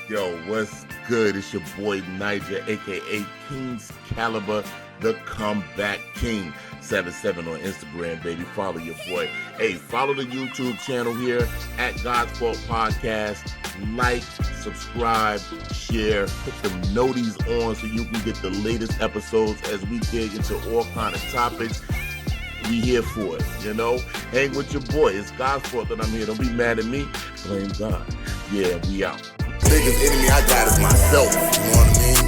Yo, what's good? It's your boy Nyjah, a.k.a. King's Caliber, the Comeback King. 77 on Instagram, baby. Follow your boy. Hey, follow the YouTube channel here at Godsfault Podcast. Like, subscribe, share, put the noties on so you can get the latest episodes as we dig into all kind of topics. We here for it, you know? Hang with your boy. It's God's fault that I'm here. Don't be mad at me. Blame God. Yeah, we out. Biggest enemy I got is myself, you know what I mean?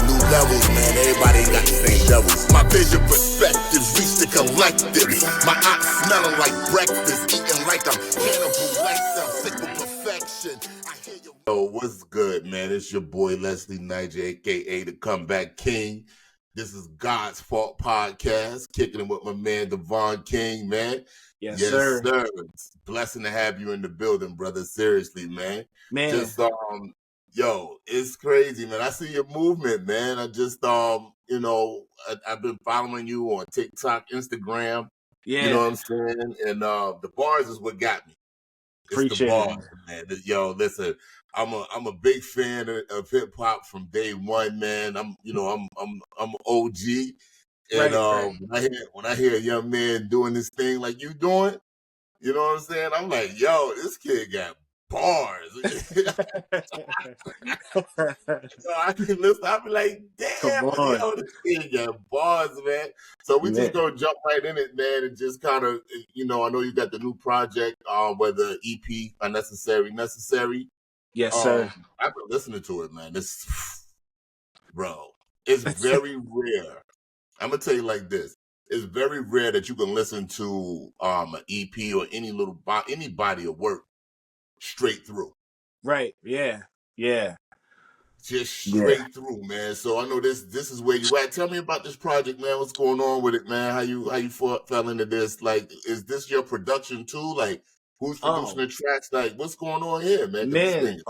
New levels, man, everybody ain't got the same devils. My vision perspectives reach the collectives. My ops smelling like breakfast, eating like I'm cannibal, like I'm sick with perfection. I hear you. Yo, what's good, man? It's your boy Leslee Nyjah, a.k.a. the Comeback King. This is God's Fault Podcast, kicking it with my man Davon King, man. Yes, sir. It's a blessing to have you in the building, brother. Seriously, man. Just yo, it's crazy, man. I see your movement, man. I just I've been following you on TikTok, Instagram. Yeah. You know what I'm saying? And the bars is what got me. It's Appreciate the bars, man. Yo, listen, I'm a big fan of hip hop from day one, man. I'm OG. And right. when I hear a young man doing this thing like you doing, you know what I'm saying? I'm like, yo, this kid got bars. So I can listen. I be like, damn, yo, this kid got bars, man. So we just gonna jump right in it, man, and just kind of, I know you got the new project, whether EP unnecessary, necessary. Yes, sir. I've been listening to it, man. It's very rare. I'm gonna tell you like this. It's very rare that you can listen to an EP or any body of work straight through. Right. Yeah. Just straight through, man. So I know this is where you at. Tell me about this project, man. What's going on with it, man? How you fell into this? Like, is this your production too? Like, who's producing the tracks? Like, what's going on here, man? Man,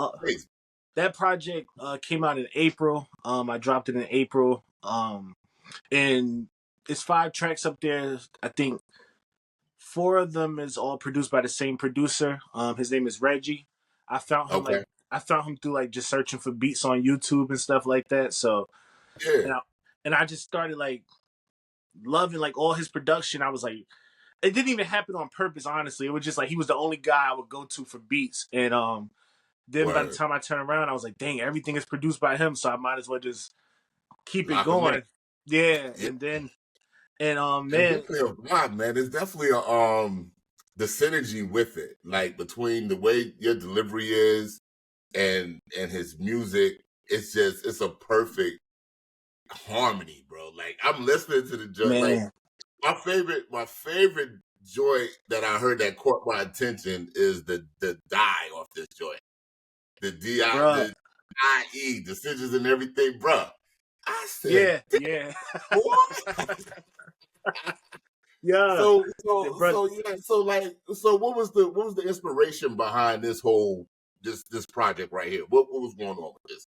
that project came out in April. I dropped it in April. And it's 5 tracks up there. I think 4 of them is all produced by the same producer. His name is Reggie. I found him through like just searching for beats on YouTube and stuff like that. So and I just started like loving like all his production. I was like, it didn't even happen on purpose, honestly. It was just like he was the only guy I would go to for beats. And then by the time I turned around, I was like, dang, everything is produced by him, so I might as well just keep it going. Yeah. And then man, there's definitely the synergy with it, like between the way your delivery is and his music. It's a perfect harmony, bro. Like, I'm listening to the joint. Like, my favorite joint that I heard that caught my attention is the die off this joint. The DIE, decisions and everything, bro. I said, yeah. Yeah. So what was the inspiration behind this whole this project right here? What was going on with this?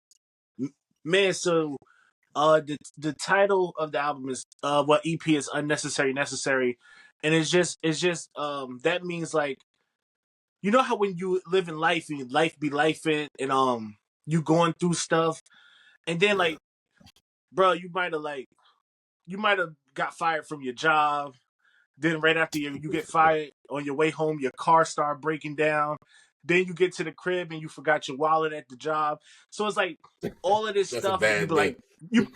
Man, so the title of the album is what EP is Unnecessary Necessary, and it's just that means, like, you know how when you live in life and life be lifing and you going through stuff, and then like, bro, you might have got fired from your job. Then right after you get fired, on your way home, your car start breaking down. Then you get to the crib and you forgot your wallet at the job. So it's like all of this stuff. You be like, you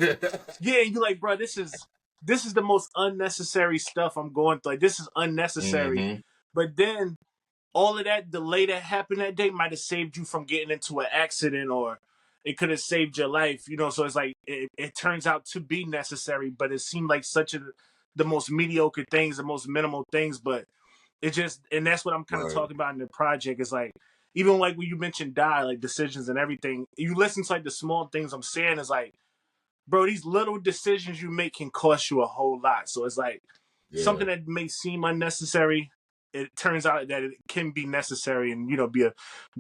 like, bro, this is the most unnecessary stuff I'm going through. Like, this is unnecessary. Mm-hmm. But then all of that delay that happened that day might have saved you from getting into an accident, or it could have saved your life. So it's like it turns out to be necessary, but it seemed like the most mediocre things, the most minimal things, but it just, and that's what I'm kind of talking about in the project. Is like, even like when you mentioned like decisions and everything, you listen to like the small things I'm saying, is like, bro, these little decisions you make can cost you a whole lot. So it's like something that may seem unnecessary, it turns out that it can be necessary and, be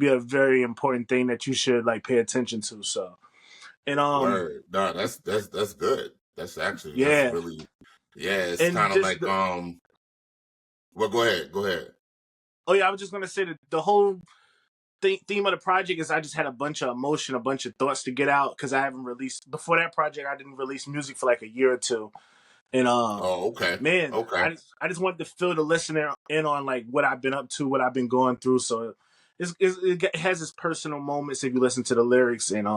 a very important thing that you should like pay attention to. So, and no, that's good. That's actually that's really. Yeah, it's kind of like well, go ahead. Oh yeah, I was just gonna say that the whole theme of the project is I just had a bunch of emotion, a bunch of thoughts to get out because I haven't released before that project. I didn't release music for like a year or two, and Oh, okay. man, Okay. I just wanted to fill the listener in on like what I've been up to, what I've been going through. So it has its personal moments if you listen to the lyrics, and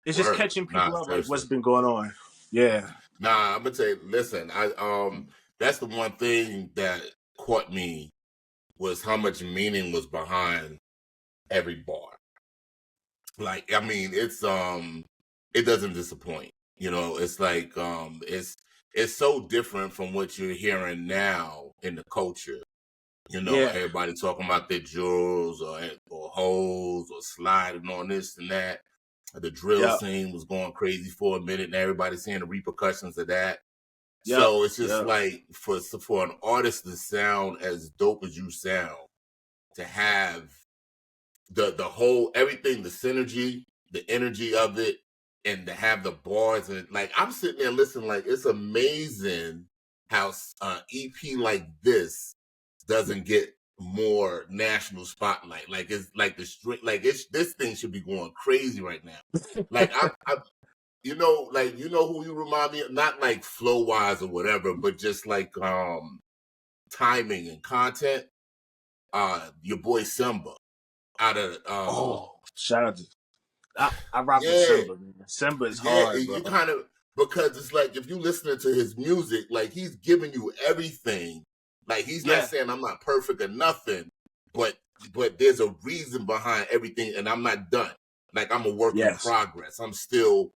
it's just Word. catching Nah, people up like what's seriously. been going on. Yeah, Nah, I'm gonna tell you, listen, that's the one thing that caught me was how much meaning was behind every bar. Like, I mean, it doesn't disappoint. You know, it's like it's so different from what you're hearing now in the culture. You know, yeah, everybody talking about their jewels or hoes or sliding on this and that. The drill yep, scene was going crazy for a minute, and everybody's seeing the repercussions of that. yep, So it's just yep. like for an artist to sound as dope as you sound, to have the whole everything, the synergy, the energy of it, and to have the bars and like I'm sitting there listening, like it's amazing how EP like this doesn't get more national spotlight. Like it's like the street, like it's this thing should be going crazy right now. Like I you know, like you know who you remind me of, not like flow wise or whatever, but just like timing and content. Your boy Simba out of Oh, shout out to I rock with yeah, Simba, man. Simba is yeah, hard, bro. you kind of because it's like if you listening to his music, like he's giving you everything. Like he's not Yeah, saying I'm not perfect or nothing, but there's a reason behind everything, and I'm not done. Like I'm a work in yes, progress. I'm still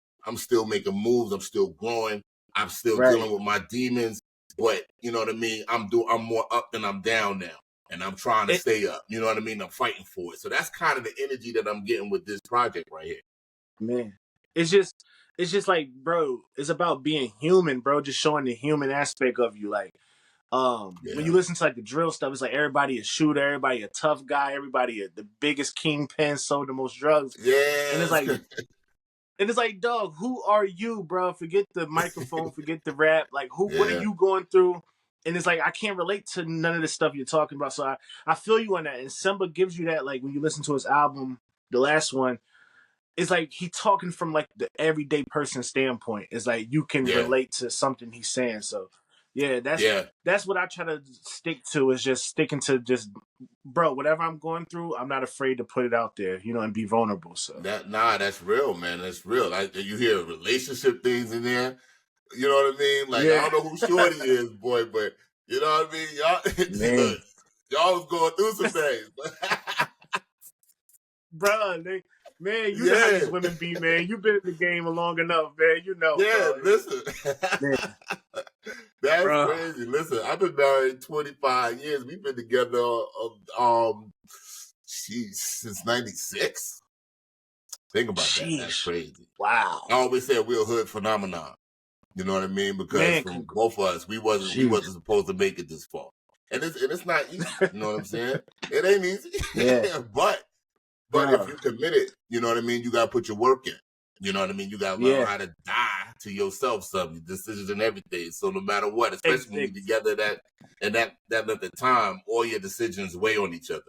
making moves. I'm still growing. I'm still right, dealing with my demons. But you know what I mean. I'm more up than I'm down now, and I'm trying to it, stay up. You know what I mean. I'm fighting for it. So that's kind of the energy that I'm getting with this project right here. man. It's just it's just like, bro, it's about being human, bro. Just showing the human aspect of you, like. When Yeah. you listen to like the drill stuff, it's like everybody a shooter, everybody a tough guy, everybody the biggest kingpin, sold the most drugs, and Yes. it's like, dog, who are you, bro? Forget the microphone, forget the rap. Like, what are Yeah. you going through? And it's like I can't relate to none of the stuff you're talking about. So I feel you on that. And Simba gives you that, like when you listen to his album, the last one, it's like he talking from like the everyday person standpoint. It's like you can Yeah. relate to something he's saying. So yeah, Yeah. that's what I try to stick to, is just sticking to just, bro, whatever I'm going through, I'm not afraid to put it out there, and be vulnerable. So That's real, man. That's real. Like you hear relationship things in there. You know what I mean? Like I yeah, don't know who Shorty is, boy, but you know what I mean. Y'all, look, man, y'all was going through some things. bro, man, you know how Yeah, these women be, man. You've been in the game long enough, man. You know, yeah. bro. Listen, Man, that's bro, crazy. Listen, I've been married 25 years. We've been together, since '96. Think about that. That's sheesh, crazy. I wow, always said we're a hood phenomenon. You know what I mean? Because man, from both of us, we sheesh, wasn't supposed to make it this far, and it's not easy. You know what I'm saying? It ain't easy, yeah, but if bro, you committed, you know what I mean. You gotta put your work in. You know what I mean. You gotta learn yeah, how to die to yourself, some decisions and everything. So no matter what, especially when you're together that length of time, all your decisions weigh on each other.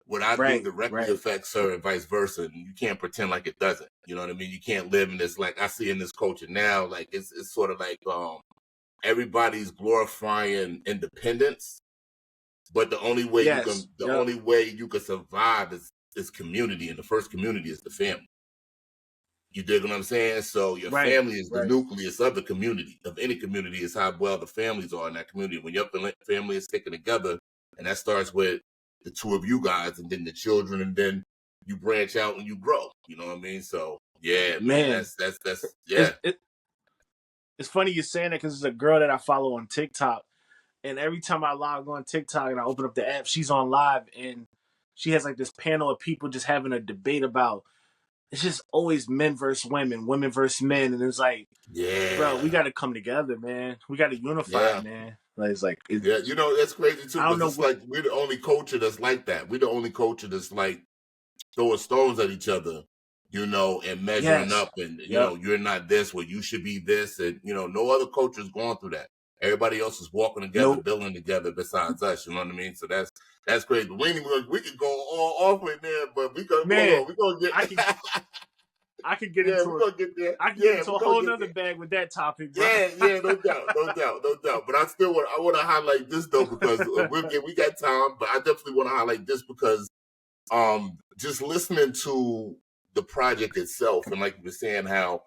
What I do right, directly right, affects her and vice versa. And you can't pretend like it doesn't. You know what I mean? You can't live in this, like I see in this culture now, like it's sort of like everybody's glorifying independence, but the only way yes, yep, you can survive is community, and the first community is the family. You dig what I'm saying? So your right, family is the right, nucleus of the community, of any community, is how well the families are in that community. When your family is sticking together, and that starts with the two of you guys, and then the children, and then you branch out and you grow. You know what I mean? So yeah, man, man. that's It's yeah, it's funny you saying that because there's a girl that I follow on TikTok, and every time I log on TikTok and I open up the app, she's on live, and she has like this panel of people just having a debate about, it's just always men versus women, women versus men, and it's like, bro, we yeah, got to come together, man. We got to unify, yeah. man. Like, it's like Yeah, you know, that's crazy too, I don't because know it's what. like we're the only culture that's like that. We're the only culture that's like throwing stones at each other, you know, and measuring Yes. up, and you Yep. know, you're not this, well, you should be this, and you know, no other culture is going through that. Everybody else is walking together, Nope. building together besides us. You know what I mean? So That's crazy. We can go all off in there, but we go. Man, Hold on, we gonna get. I could get Yeah, into we're it. gonna get there. I can Yeah, get into we're a gonna whole get nother there. bag with that topic, bro. Yeah, no doubt. But I want to highlight this though because we got time. But I definitely want to highlight this because just listening to the project itself and like you were saying, how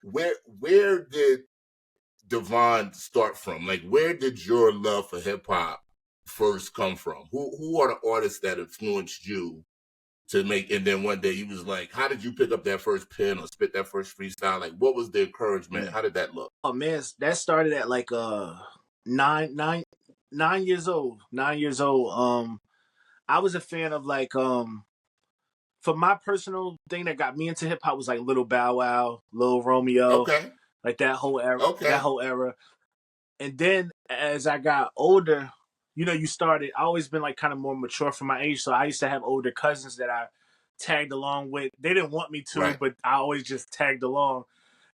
where did Davon start from? Like, where did your love for hip hop first come from? Who are the artists that influenced you to make? And then one day you was like, how did you pick up that first pen or spit that first freestyle? Like, what was the encouragement? How did that look? Oh man, that started at like 9 years old. 9 years old. I was a fan of like for my personal thing that got me into hip hop was like Little Bow Wow, Lil Romeo, Okay. like that whole era. Okay. That whole era. And then as I got older, you started. I always been like kind of more mature for my age, so I used to have older cousins that I tagged along with. They didn't want me to, Right. but I always just tagged along.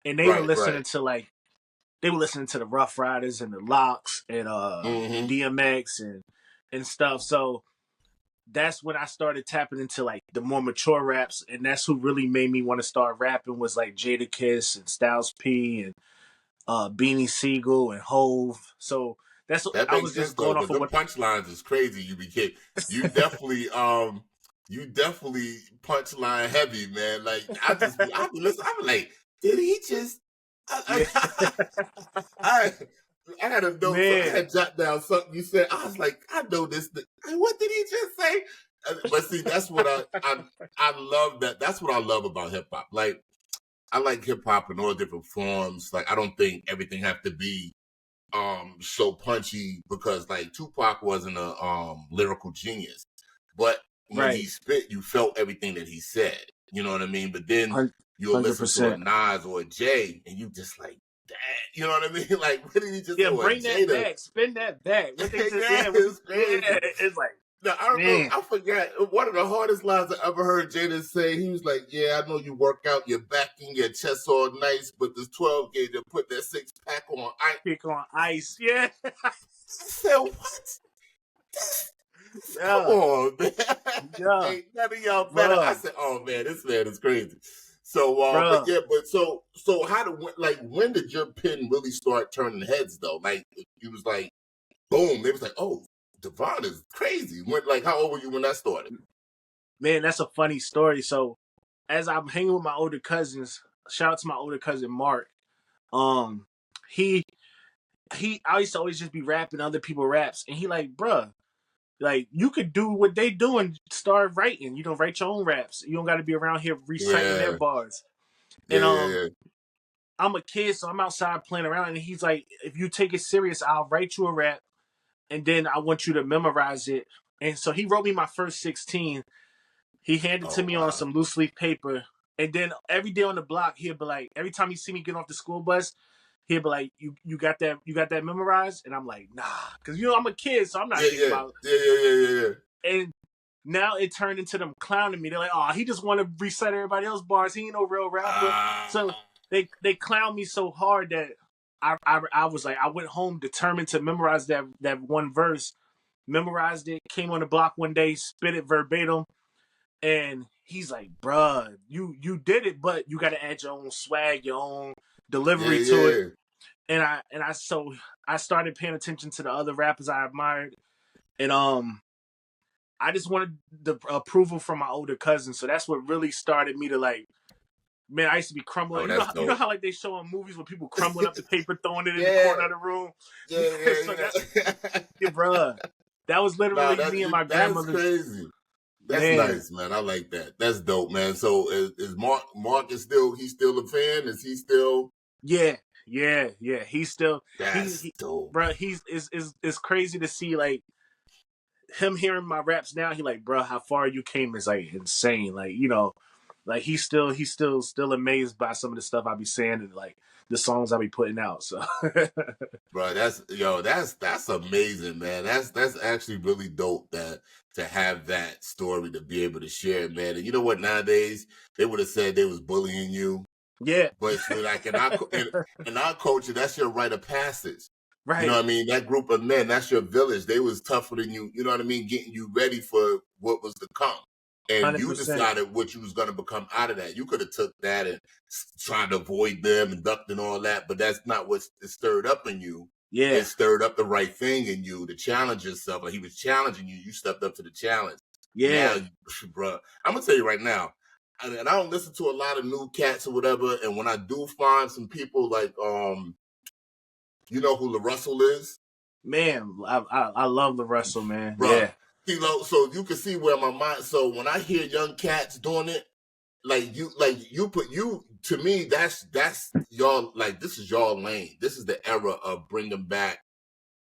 And they were Right. listening to like the Rough Riders and the Locks and DMX and stuff. So that's when I started tapping into like the more mature raps, and that's who really made me want to start rapping was like Jadakiss and Styles P and Beanie Siegel and Hove. So that's That I makes was sense just though, going off because of the what. punchlines is crazy. You definitely punchline heavy, man. Like I be listening. I'm like, did he just? Yeah. I had a note. So I had jot down something you said. I was like, I know this. What did he just say? But see, that's what I love. That's what I love about hip hop. Like I like hip hop in all different forms. Like I don't think everything have to be so punchy because like Tupac wasn't a lyrical genius, but when he spit, you felt everything that he said. You know what I mean? But then you'll listen to a Nas or a Jay, and you just like, damn, you know what I mean? Like, what did he just say? Bring that back, spin that back. What they just it's like. No, I remember, I forgot one of the hardest lines I ever heard Jada say. He was like, "Yeah, I know you work out your back and your chest all nice, but this 12 gauge to put that 6-pack on ice." Pick on ice, yeah. I said, "What? Come on, man! Ain't none of y'all better." I said, "Oh man, this man is crazy." So, so when did your pen really start turning heads though? Like, you was like, boom! They was like, "Oh, Davon is crazy." How old were you when that started? Man, that's a funny story. So, as I'm hanging with my older cousins, shout out to my older cousin Mark. I used to always just be rapping other people's raps, and he like, bruh, like you could do what they do and start writing. Write your own raps. You don't got to be around here reciting their bars. And I'm a kid, so I'm outside playing around, and he's like, if you take it serious, I'll write you a rap, and then I want you to memorize it. And so he wrote me my first 16. He handed it to me on some loose leaf paper. And then every day on the block, he'll be like, every time he see me get off the school bus, he'll be like, you got that memorized? And I'm like, nah. Because, I'm a kid, so I'm not thinking about it. Yeah. And now it turned into them clowning me. They're like, oh, he just want to recite everybody else's bars. He ain't no real rapper. So they clown me so hard that I was like, I went home determined to memorize that one verse. Memorized it, came on the block one day, spit it verbatim. And he's like, bruh, you did it, but you got to add your own swag, your own delivery to it. And I started paying attention to the other rappers I admired. And I just wanted the approval from my older cousins. So that's what really started me to like, man, I used to be crumbling. You know how like they show in movies where people crumbling up the paper, throwing it in the corner of the room? Yeah, bruh. That was literally me and my grandmother. That's crazy. That's nice, man. I like that. That's dope, man. So is Mark is he's still a fan? Is he still? Yeah. He's still. That's dope, bro. It's crazy to see like him hearing my raps now. He like, bro, how far you came is like insane. Like like he's still amazed by some of the stuff I be saying and like the songs I be putting out. So, bro, that's amazing, man. That's actually really dope to have that story to be able to share, man. And you know what? Nowadays they would have said they was bullying you. Yeah, but so like in our culture, that's your rite of passage. Right. You know what I mean? That group of men, that's your village. They was tougher than you, you know what I mean? Getting you ready for what was to come. And you 100%. decided what you was going to become out of that. You could have took that and tried to avoid them and ducked and all that, but that's not what it stirred up in you. Yeah. It stirred up the right thing in you to challenge yourself. Like he was challenging you. You stepped up to the challenge. Yeah. Now, bro, I'm going to tell you right now, and I don't listen to a lot of new cats or whatever. And when I do find some people like, you know who LaRussell is? Man, I love the Russell, man. Bro, Yeah. you know, so you can see where my mind. So when I hear young cats doing it, to me, that's y'all, like, this is y'all lane. This is the era of bringing back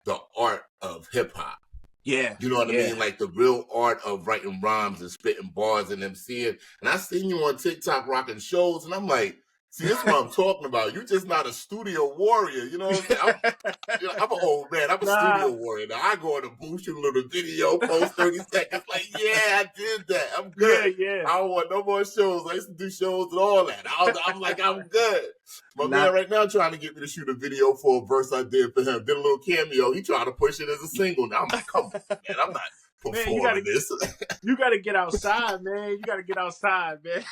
the art of hip hop. Yeah. You know what I mean? Like the real art of writing rhymes and spitting bars and MCing. And I seen you on TikTok rocking shows, and I'm like, see, this is what I'm talking about. You're just not a studio warrior. You know what I'm saying? I'm an old man. I'm a studio warrior. Now, I go in the booth, shoot a little video, post 30 seconds. Like, yeah, I did that. I'm good. Yeah. I don't want no more shows. I used to do shows and all that. I'm like, I'm good. My man right now trying to get me to shoot a video for a verse I did for him. Did a little cameo. He trying to push it as a single. Now I'm like, come on, man. I'm not performing this. You got to get outside, man. You got to get outside, man.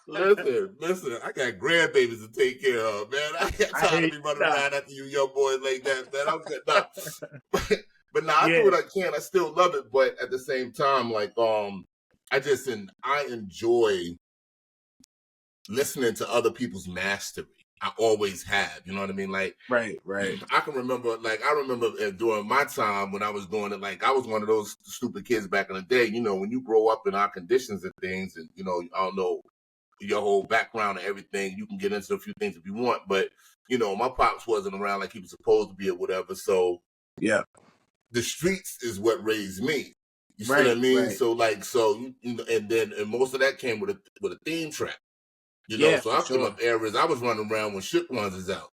Listen. I got grandbabies to take care of, man. I got time to be running around after you young boys like that, man. I'm good. Nah. But I do what I can. I still love it, but at the same time, like, I enjoy listening to other people's mastery. I always have, you know what I mean? Like, right. I can remember, during my time when I was doing it, like, I was one of those stupid kids back in the day. You know, when you grow up in our conditions and things, and, you know, I don't know your whole background and everything, you can get into a few things if you want, but, you know, my pops wasn't around like he was supposed to be or whatever. So, yeah, the streets is what raised me. You see what I mean? Right. So, like, and most of that came with a theme track. You know, so I come up eras. I was running around when Shook Ones is out.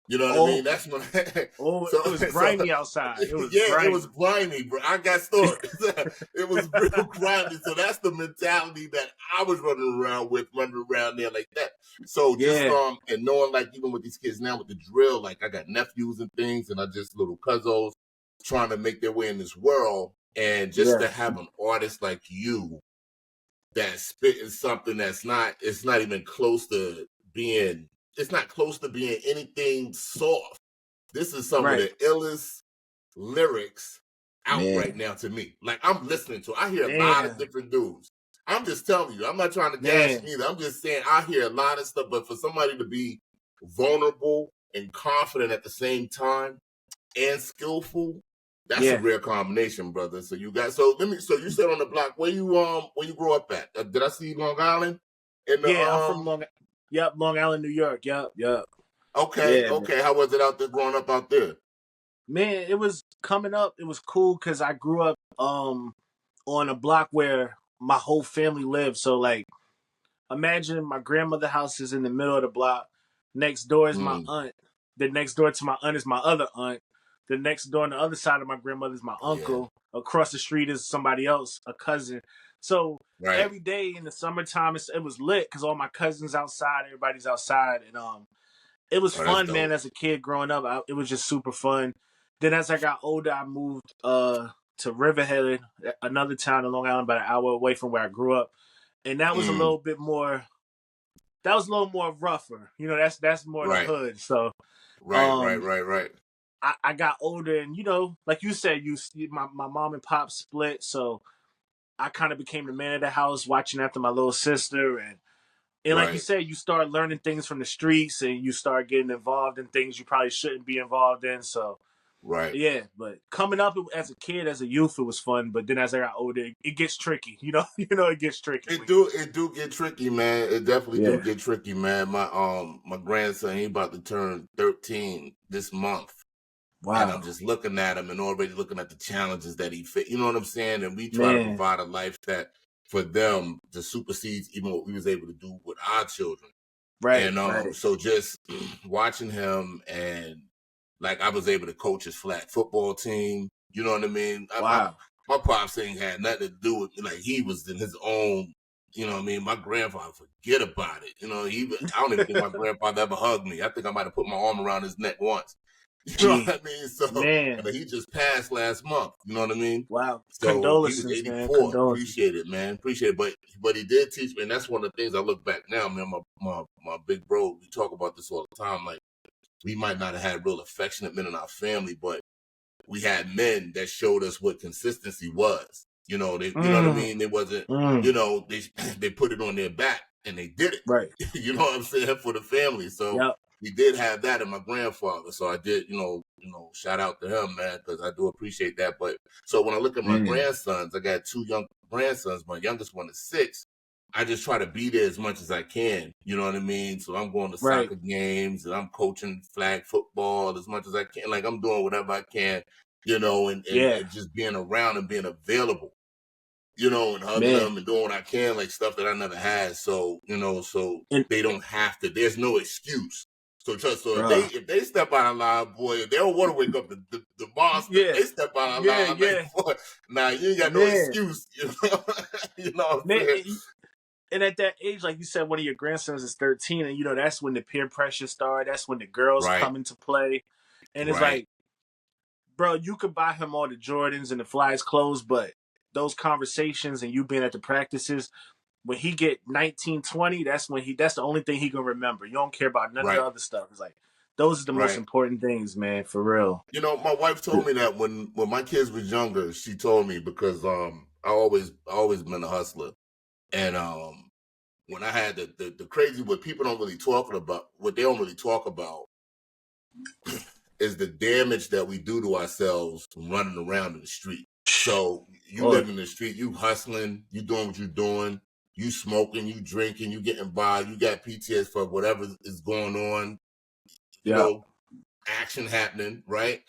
You know what I mean? That's when. It was grimy outside. It was grimy, bro. I got stories. It was real grimy. So that's the mentality that I was running around there like that. So just and knowing, like, even with these kids now with the drill, like, I got nephews and things, and I just little cousins trying to make their way in this world, and just to have an artist like you that's spitting something that's not even close to being. It's not close to being anything soft. This is some of the illest lyrics out right now to me. Like, I'm listening to it. I hear a lot of different dudes. I'm just telling you. I'm not trying to gas either. I'm just saying I hear a lot of stuff. But for somebody to be vulnerable and confident at the same time and skillful, that's a rare combination, brother. So you said on the block, where you grew up at? Did I see Long Island? I'm from Long Island, New York. Yep. Okay. How was it out there growing up out there? Man, it was coming up. It was cool because I grew up on a block where my whole family lived. So, like, imagine my grandmother's house is in the middle of the block. Next door is my aunt. The next door to my aunt is my other aunt. The next door on the other side of my grandmother is my uncle. Yeah. Across the street is somebody else, a cousin. So every day in the summertime, it was lit because all my cousins outside, everybody's outside, and it was fun, man. As a kid growing up, it was just super fun. Then as I got older, I moved to Riverhead, another town in Long Island, about an hour away from where I grew up, and that was a little bit more. That was a little more rougher, you know. That's more the hood. So right. I got older, and, you know, like you said, my mom and pop split, so I kind of became the man of the house, watching after my little sister, and like you said, you start learning things from the streets, and you start getting involved in things you probably shouldn't be involved in. So, but coming up as a kid, as a youth, it was fun. But then as I got older, it gets tricky. You know, it gets tricky. It do get tricky, man. It definitely do get tricky, man. My grandson, he about to turn 13 this month. Wow. And I'm just looking at him and already looking at the challenges that he fit. You know what I'm saying? And we try to provide a life that for them to supersedes even what we was able to do with our children. Right. And so just watching him, and like, I was able to coach his flag football team. You know what I mean? Wow. My pops ain't had nothing to do with, like, he was in his own, you know what I mean? My grandfather, forget about it. You know, I don't even think my grandfather ever hugged me. I think I might have put my arm around his neck once. You know what I mean? So man. he just passed last month. You know what I mean? Wow. So he was Condolences, man. 84. Condolences. Appreciate it, man. Appreciate it. But he did teach me, and that's one of the things I look back now, man. My big bro, we talk about this all the time. Like, we might not have had real affectionate men in our family, but we had men that showed us what consistency was. You know, you know what I mean? It wasn't, you know, they put it on their back and they did it. Right. You know what I'm saying? For the family. So we did have that in my grandfather. So I did, you know, shout out to him, man, because I do appreciate that. But so when I look at my grandsons, I got 2 young grandsons. My youngest one is 6. I just try to be there as much as I can. You know what I mean? So I'm going to soccer games and I'm coaching flag football as much as I can. Like, I'm doing whatever I can, you know, and just being around and being available, you know, and hugging them and doing what I can, like stuff that I never had. So, you know, they don't have to. There's no excuse. So if they step out of line, boy, they don't want to wake up the monster. They step out of line. Like, boy, nah, you ain't got no excuse. You know, you know what I'm saying? And at that age, like you said, one of your grandsons is 13, and you know that's when the peer pressure started. That's when the girls come into play, and it's like, bro, you could buy him all the Jordans and the Flyers clothes, but those conversations and you being at the practices, when he get 19, 20, that's the only thing he can remember. You don't care about none of the other stuff. It's like, those are the most important things, man, for real. You know, my wife told me that when my kids was younger, she told me, because I always been a hustler. And when I had the crazy, what people don't really talk about, what they don't really talk about is the damage that we do to ourselves from running around in the street. So you live in the street, you hustling, you doing what you're doing, you smoking, you drinking, you getting by, you got PTSD for whatever is going on, you know, action happening, right?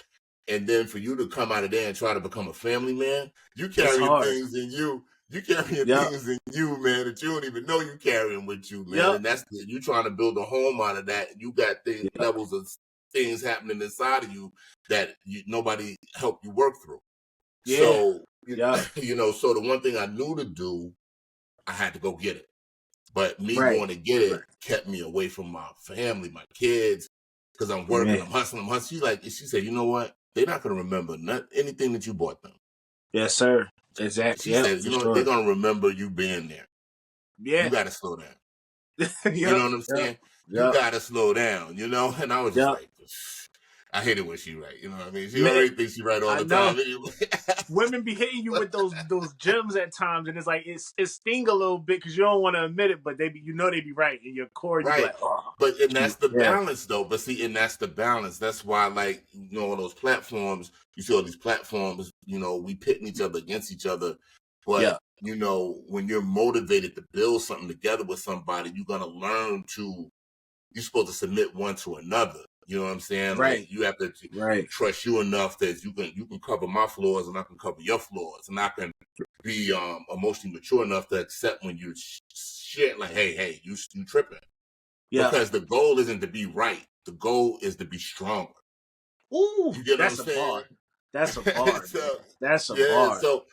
And then for you to come out of there and try to become a family man, you carrying things in you. You carrying things in you, man, that you don't even know you carrying with you, man. And that's you trying to build a home out of that. You got things, levels of things happening inside of you that nobody helped you work through. So, you know, so the one thing I knew to do, I had to go get it. But me going to get it kept me away from my family, my kids, because I'm working, I'm hustling. She said, you know what? They're not going to remember anything that you bought them. Yes, sir. Exactly. She said, you know, they're going to remember you being there. Yeah. You got to slow down. You know what I'm saying? You got to slow down, you know? And I was just like, I hate it when she right. You know what I mean? She already thinks she right all the time. Anyway. Women be hitting you with those gems at times, and it's like it sting a little bit because you don't want to admit it, but they be right in your core. You're like, oh. And that's the balance, though. But see, and that's the balance. That's why, like, you know, on those platforms, you see all these platforms. You know, we pitting each other against each other. But you know, when you're motivated to build something together with somebody, you're gonna learn to. You're supposed to submit one to another. You know what I'm saying? Right. Like, you have to trust you enough that you can cover my flaws and I can cover your flaws, and I can be emotionally mature enough to accept when you shit like, hey, you tripping. Yeah. Because the goal isn't to be right. The goal is to be stronger. Ooh, you get that's what I'm saying? That's a bar. That's a bar. So,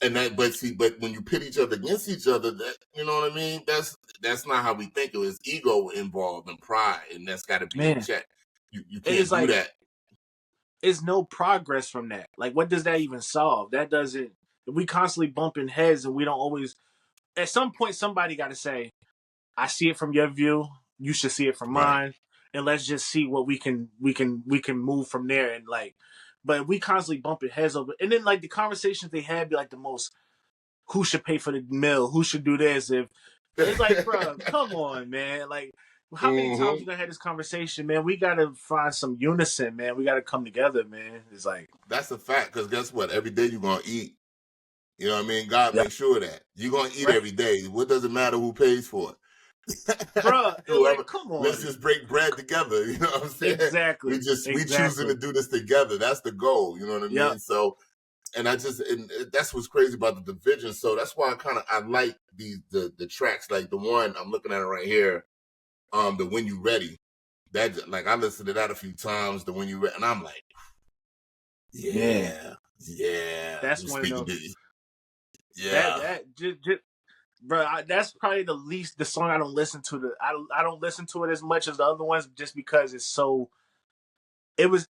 and that, but when you pit each other against each other, that, you know what I mean? That's not how we think. It was ego involved and pride, and that's got to be in check. You can't do that. It's no progress from that. Like, what does that even solve? That doesn't. We constantly bumping heads, and we don't always. At some point, somebody got to say, "I see it from your view. You should see it from mine, and let's just see what we can move from there." And like, but we constantly bumping heads over, and then like the conversations they had be like the most. Who should pay for the meal? Who should do this? If it's like, bro, come on, man, like. How many times you gonna have this conversation, man? We gotta find some unison, man. We gotta come together, man. It's like that's a fact, because guess what? Every day you're gonna eat. You know what I mean? God makes sure that you're gonna eat every day. What does it matter who pays for it? Bro, like, come on. Let's just break bread together. You know what I'm saying? Exactly. We choosing to do this together. That's the goal. You know what I mean? So, and that's what's crazy about the division. So that's why I like the tracks, like the one I'm looking at it right here. The When You Ready, that, like, I listened to that a few times. The When You Ready, and I'm like, yeah. That's one of those. Bro, that's probably the song I don't listen to. I don't listen to it as much as the other ones, just because it's so. It was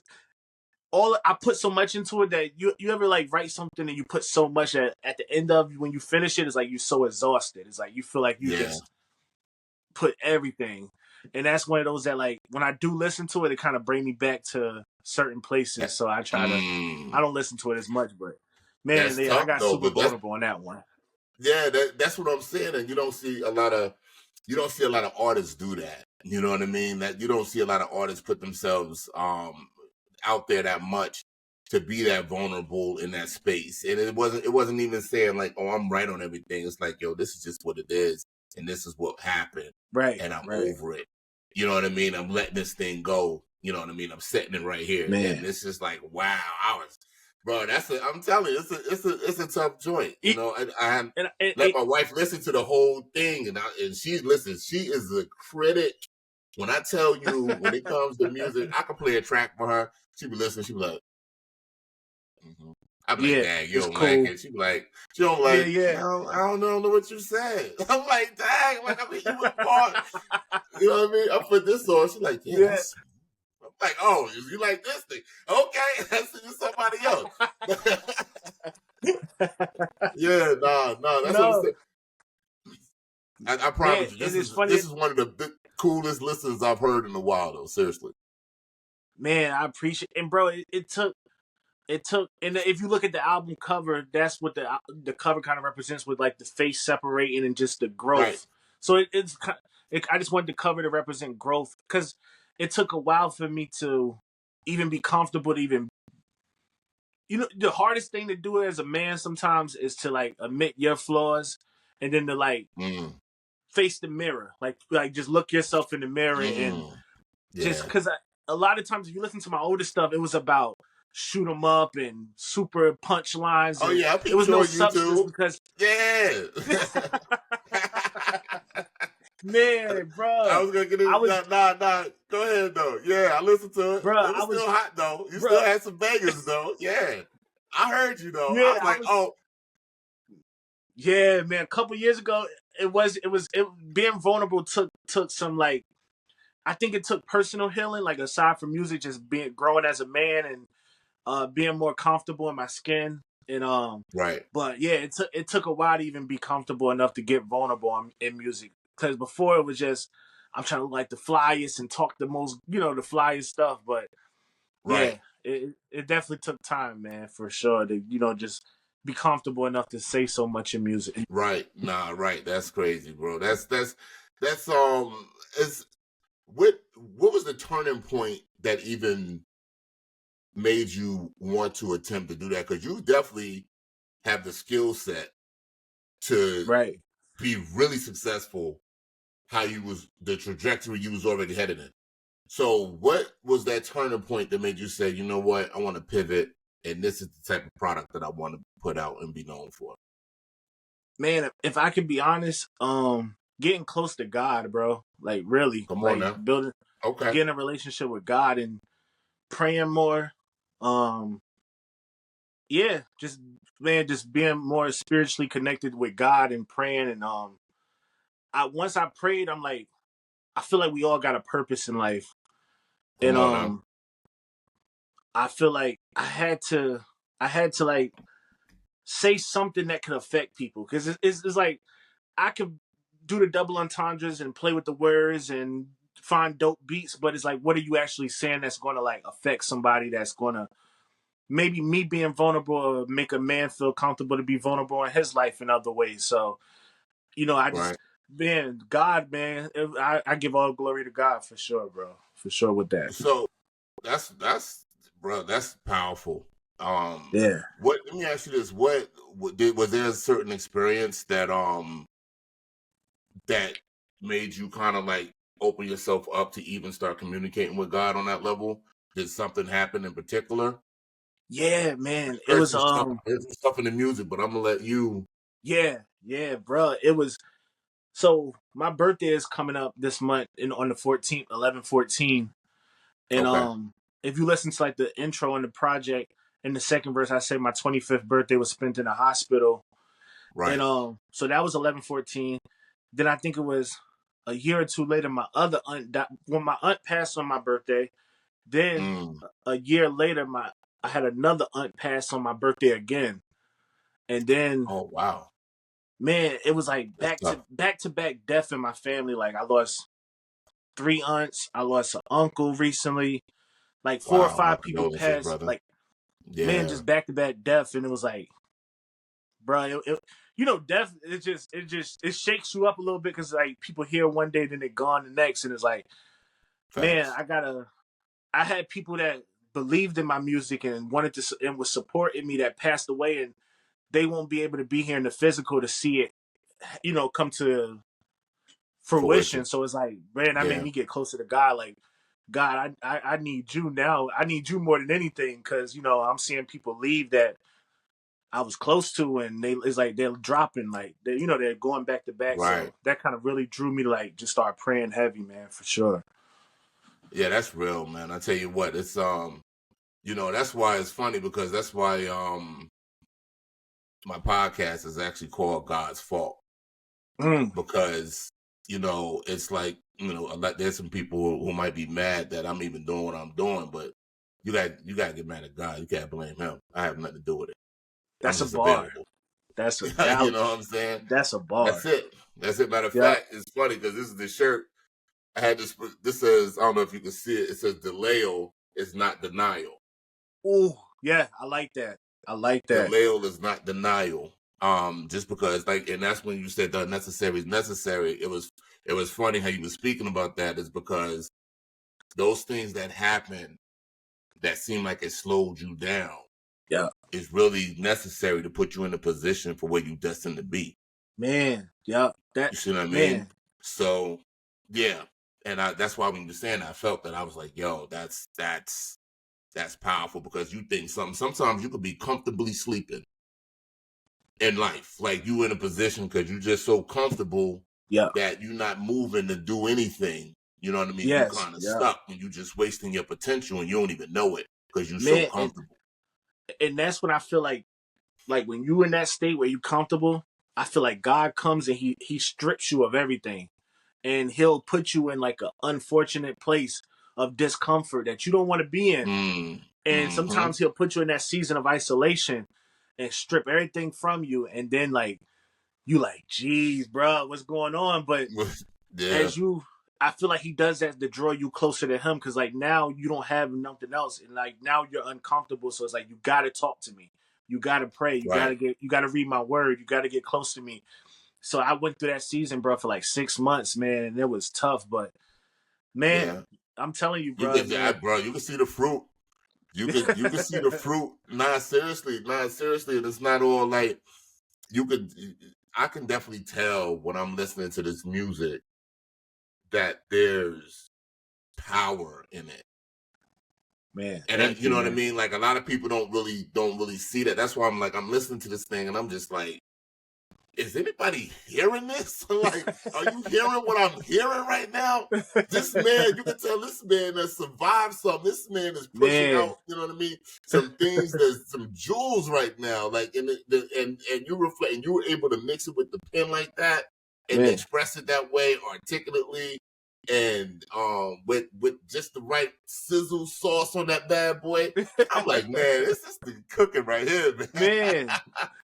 I put so much into it that you ever like write something and you put so much at the end of when you finish it, it's like you're so exhausted. It's like you feel like you Yeah. just put everything. And that's one of those that like when I do listen to it, it kind of bring me back to certain places. So I try to I don't listen to it as much, but man, That's yeah, I tough got though. super But that's vulnerable on that one. that's what I'm saying. And you don't see a lot of artists do that. You know what I mean? That you don't see a lot of artists put themselves out there that much to be that vulnerable in that space. And it wasn't even saying like, oh, I'm right on everything. It's like, yo, this is just what it is, and this is what happened. Right. And I'm right. over it. You know what I mean? I'm letting this thing go. You know what I mean? I'm setting it right here. Man. And it's just like, wow, bro, I'm telling you, it's a tough joint. You know, I let my wife listen to the whole thing, and she listens. She is a critic. When I tell you, when it comes to music, I can play a track for her. She be listening. She be like, mm-hmm. I'm like, dang, you don't cool. like it. She be like, she don't like. Yeah. I don't know what you said. I'm like, dang, like I mean, you was born. You know what I mean? I put this on. She's like, yeah. I'm like, oh, you like this thing? Okay, that's somebody else. Yeah, no, that's what I'm saying. I promise you, this is one of the coolest listeners I've heard in a while, though. Seriously, man, I appreciate. And bro, it took. And if you look at the album cover, that's what the cover kind of represents, with like the face separating and just the growth. Right. So I just wanted the cover to represent growth, because it took a while for me to even be comfortable to even. You know, the hardest thing to do as a man sometimes is to like admit your flaws, and then to like face the mirror, like just look yourself in the mirror and just because a lot of times if you listen to my older stuff, it was about shoot 'em up and super punchlines. Oh yeah, it was no substance because man, bro. I was gonna get it. Nah. Go ahead though. Yeah, I listened to it. Bro, it was still hot though. You still had some bangers though. Yeah, I heard you though. Yeah, I was like, oh. Yeah, man. A couple years ago, it being vulnerable took some like. I think it took personal healing, like aside from music, just growing as a man and being more comfortable in my skin. And right. But yeah, it took a while to even be comfortable enough to get vulnerable in music. Because before it was just I'm trying to look like the flyest and talk the most, the flyest stuff. But yeah, it definitely took time, man, for sure. To just be comfortable enough to say so much in music. Right. Nah. Right. That's crazy, bro. That's it's. What was the turning point that even made you want to attempt to do that? Because you definitely have the skill set to be really successful. The trajectory you was already headed in. So what was that turning point that made you say, you know what, I want to pivot, and this is the type of product that I want to put out and be known for? Man, if I can be honest, getting close to God, bro. Like really, come on now, building, getting a relationship with God and praying more. Yeah, just being more spiritually connected with God and praying. And once I prayed, I'm like, I feel like we all got a purpose in life, and I feel like I had to like say something that could affect people, because it's like I could do the double entendres and play with the words and find dope beats, but it's like, what are you actually saying that's going to like affect somebody, that's going to maybe me being vulnerable or make a man feel comfortable to be vulnerable in his life in other ways. So, I just, man, God, man, I give all glory to God for sure, bro. For sure with that. So that's bro, that's powerful. Yeah. Let me ask you this. Was there a certain experience that that made you kind of like open yourself up to even start communicating with God on that level? Did something happen in particular? Yeah, man. It was stuff in the music, but I'm gonna let you. Yeah, bro. It was. So my birthday is coming up this month on the 14th, 11/14. And if you listen to like the intro and the project, in the second verse, I say my 25th birthday was spent in a hospital. Right. And so that was 11/14. Then I think it was a year or two later, my other aunt died, when my aunt passed on my birthday. Then a year later, my I had another aunt pass on my birthday again, and then Oh wow, man, it was like that's tough. back to back death in my family. Like I lost 3 aunts, I lost an uncle recently. Like 4 or 5 Wow, my people condolences, passed. brother. Like man, Yeah, just back to back death, and it was like, bro, death. It shakes you up a little bit because like people here one day, then they're gone the next, and it's like, man, facts. I had people that believed in my music and wanted to and was supporting me that passed away, and they won't be able to be here in the physical to see it, come to fruition. Fruition. So it's like, man, that made Yeah, me get closer to God. Like, God, I need you now. I need you more than anything because I'm seeing people leave that I was close to, and it's like they're dropping, like they're going back to back. right. So that kind of really drew me to like just start praying heavy, man, for sure. Yeah, that's real, man. I tell you what, it's that's why it's funny because that's why my podcast is actually called God's Fault Mm, because it's like there's some people who might be mad that I'm even doing what I'm doing, but you got to get mad at God. You can't blame him. I have nothing to do with it. I'm that's a just bar. available. That's a You know what I'm saying? that's a bar. That's it. That's it. Matter of Yeah. fact, it's funny because this is the shirt I had. This says, I don't know if you can see it. It says denial is not denial. Ooh, yeah, I like that. I like that. Denial is not denial. Just because and that's when you said the unnecessary is necessary. It was funny how you were speaking about that is because those things that happen that seem like it slowed you down Yeah, is really necessary to put you in a position for where you're destined to be. man. Yeah, You see what I mean? man. So yeah. And that's why when you were saying that, I felt that I was like, yo, that's powerful because you think sometimes you could be comfortably sleeping in life. Like you in a position because you're just so comfortable Yeah. that you're not moving to do anything. You know what I mean? You Yes. kind of Yeah. stuck and you just wasting your potential and you don't even know it because you're so Man, comfortable. and that's when I feel like when you in that state where you comfortable, I feel like God comes and he strips you of everything. And he'll put you in like an unfortunate place of discomfort that you don't want to be in. And Mm-hmm. sometimes he'll put you in that season of isolation and strip everything from you. And then you like, geez, bro, what's going on? But Yeah. I feel like he does that to draw you closer to him because like now you don't have nothing else. And like now you're uncomfortable. So it's like, you got to talk to me. You got to pray. You Right. got to read my word. You got to get close to me. So I went through that season, bro, for like 6 months, man, and it was tough. But man, Yeah. I'm telling you, You bro, can, man. bro. You can see the fruit. You can see the fruit. Not seriously. And it's not all like I can definitely tell when I'm listening to this music that there's power in it. Man, And you know what I mean? Like a lot of people don't really see that. That's why I'm listening to this thing and I'm just like, is anybody hearing this? Like, are you hearing what I'm hearing right now? This man, you can tell this man has survived something. This man is pushing out, you know what I mean? Some things, there's some jewels right now. Like, and you reflect, and you were able to mix it with the pen like that and express it that way articulately and with just the right sizzle sauce on that bad boy. I'm like, man, this is the cooking right here, man.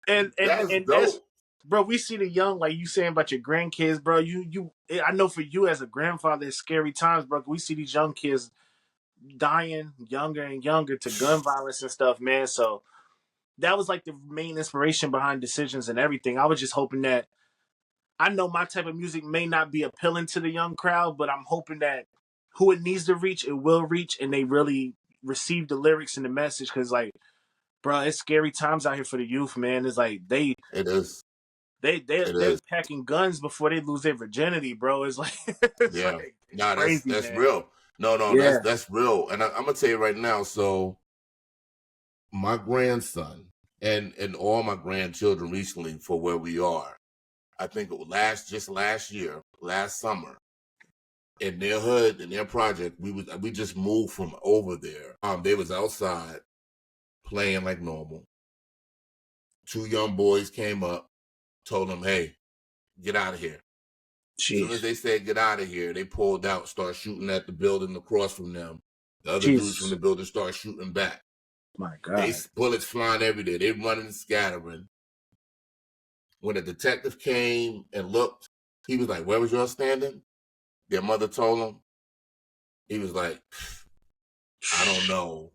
And that's and dope. Bro, we see the young, like you saying about your grandkids, bro. I know for you as a grandfather, it's scary times, bro. We see these young kids dying younger and younger to gun violence and stuff, man. So that was like the main inspiration behind decisions and everything. I was just hoping that I know my type of music may not be appealing to the young crowd, but I'm hoping that who it needs to reach, it will reach, and they really receive the lyrics and the message. Because, like, bro, it's scary times out here for the youth, man. It's like it is. They're packing guns before they lose their virginity, bro. It's like crazy, that's man. real. No, Yeah. that's real. And I'm gonna tell you right now. So my grandson and all my grandchildren recently for where we are, I think it was last summer, in their hood, in their project, we just moved from over there. They was outside playing like normal. 2 young boys came up, told them, hey, get out of here. Jeez. As soon as they said get out of here, they pulled out, started shooting at the building across from them. The other Jesus. dudes from the building started shooting back. My They God. bullets flying every day. They running and scattering. When a detective came and looked, he was like, "Where was y'all standing?" Their mother told him. He was like, "I don't know."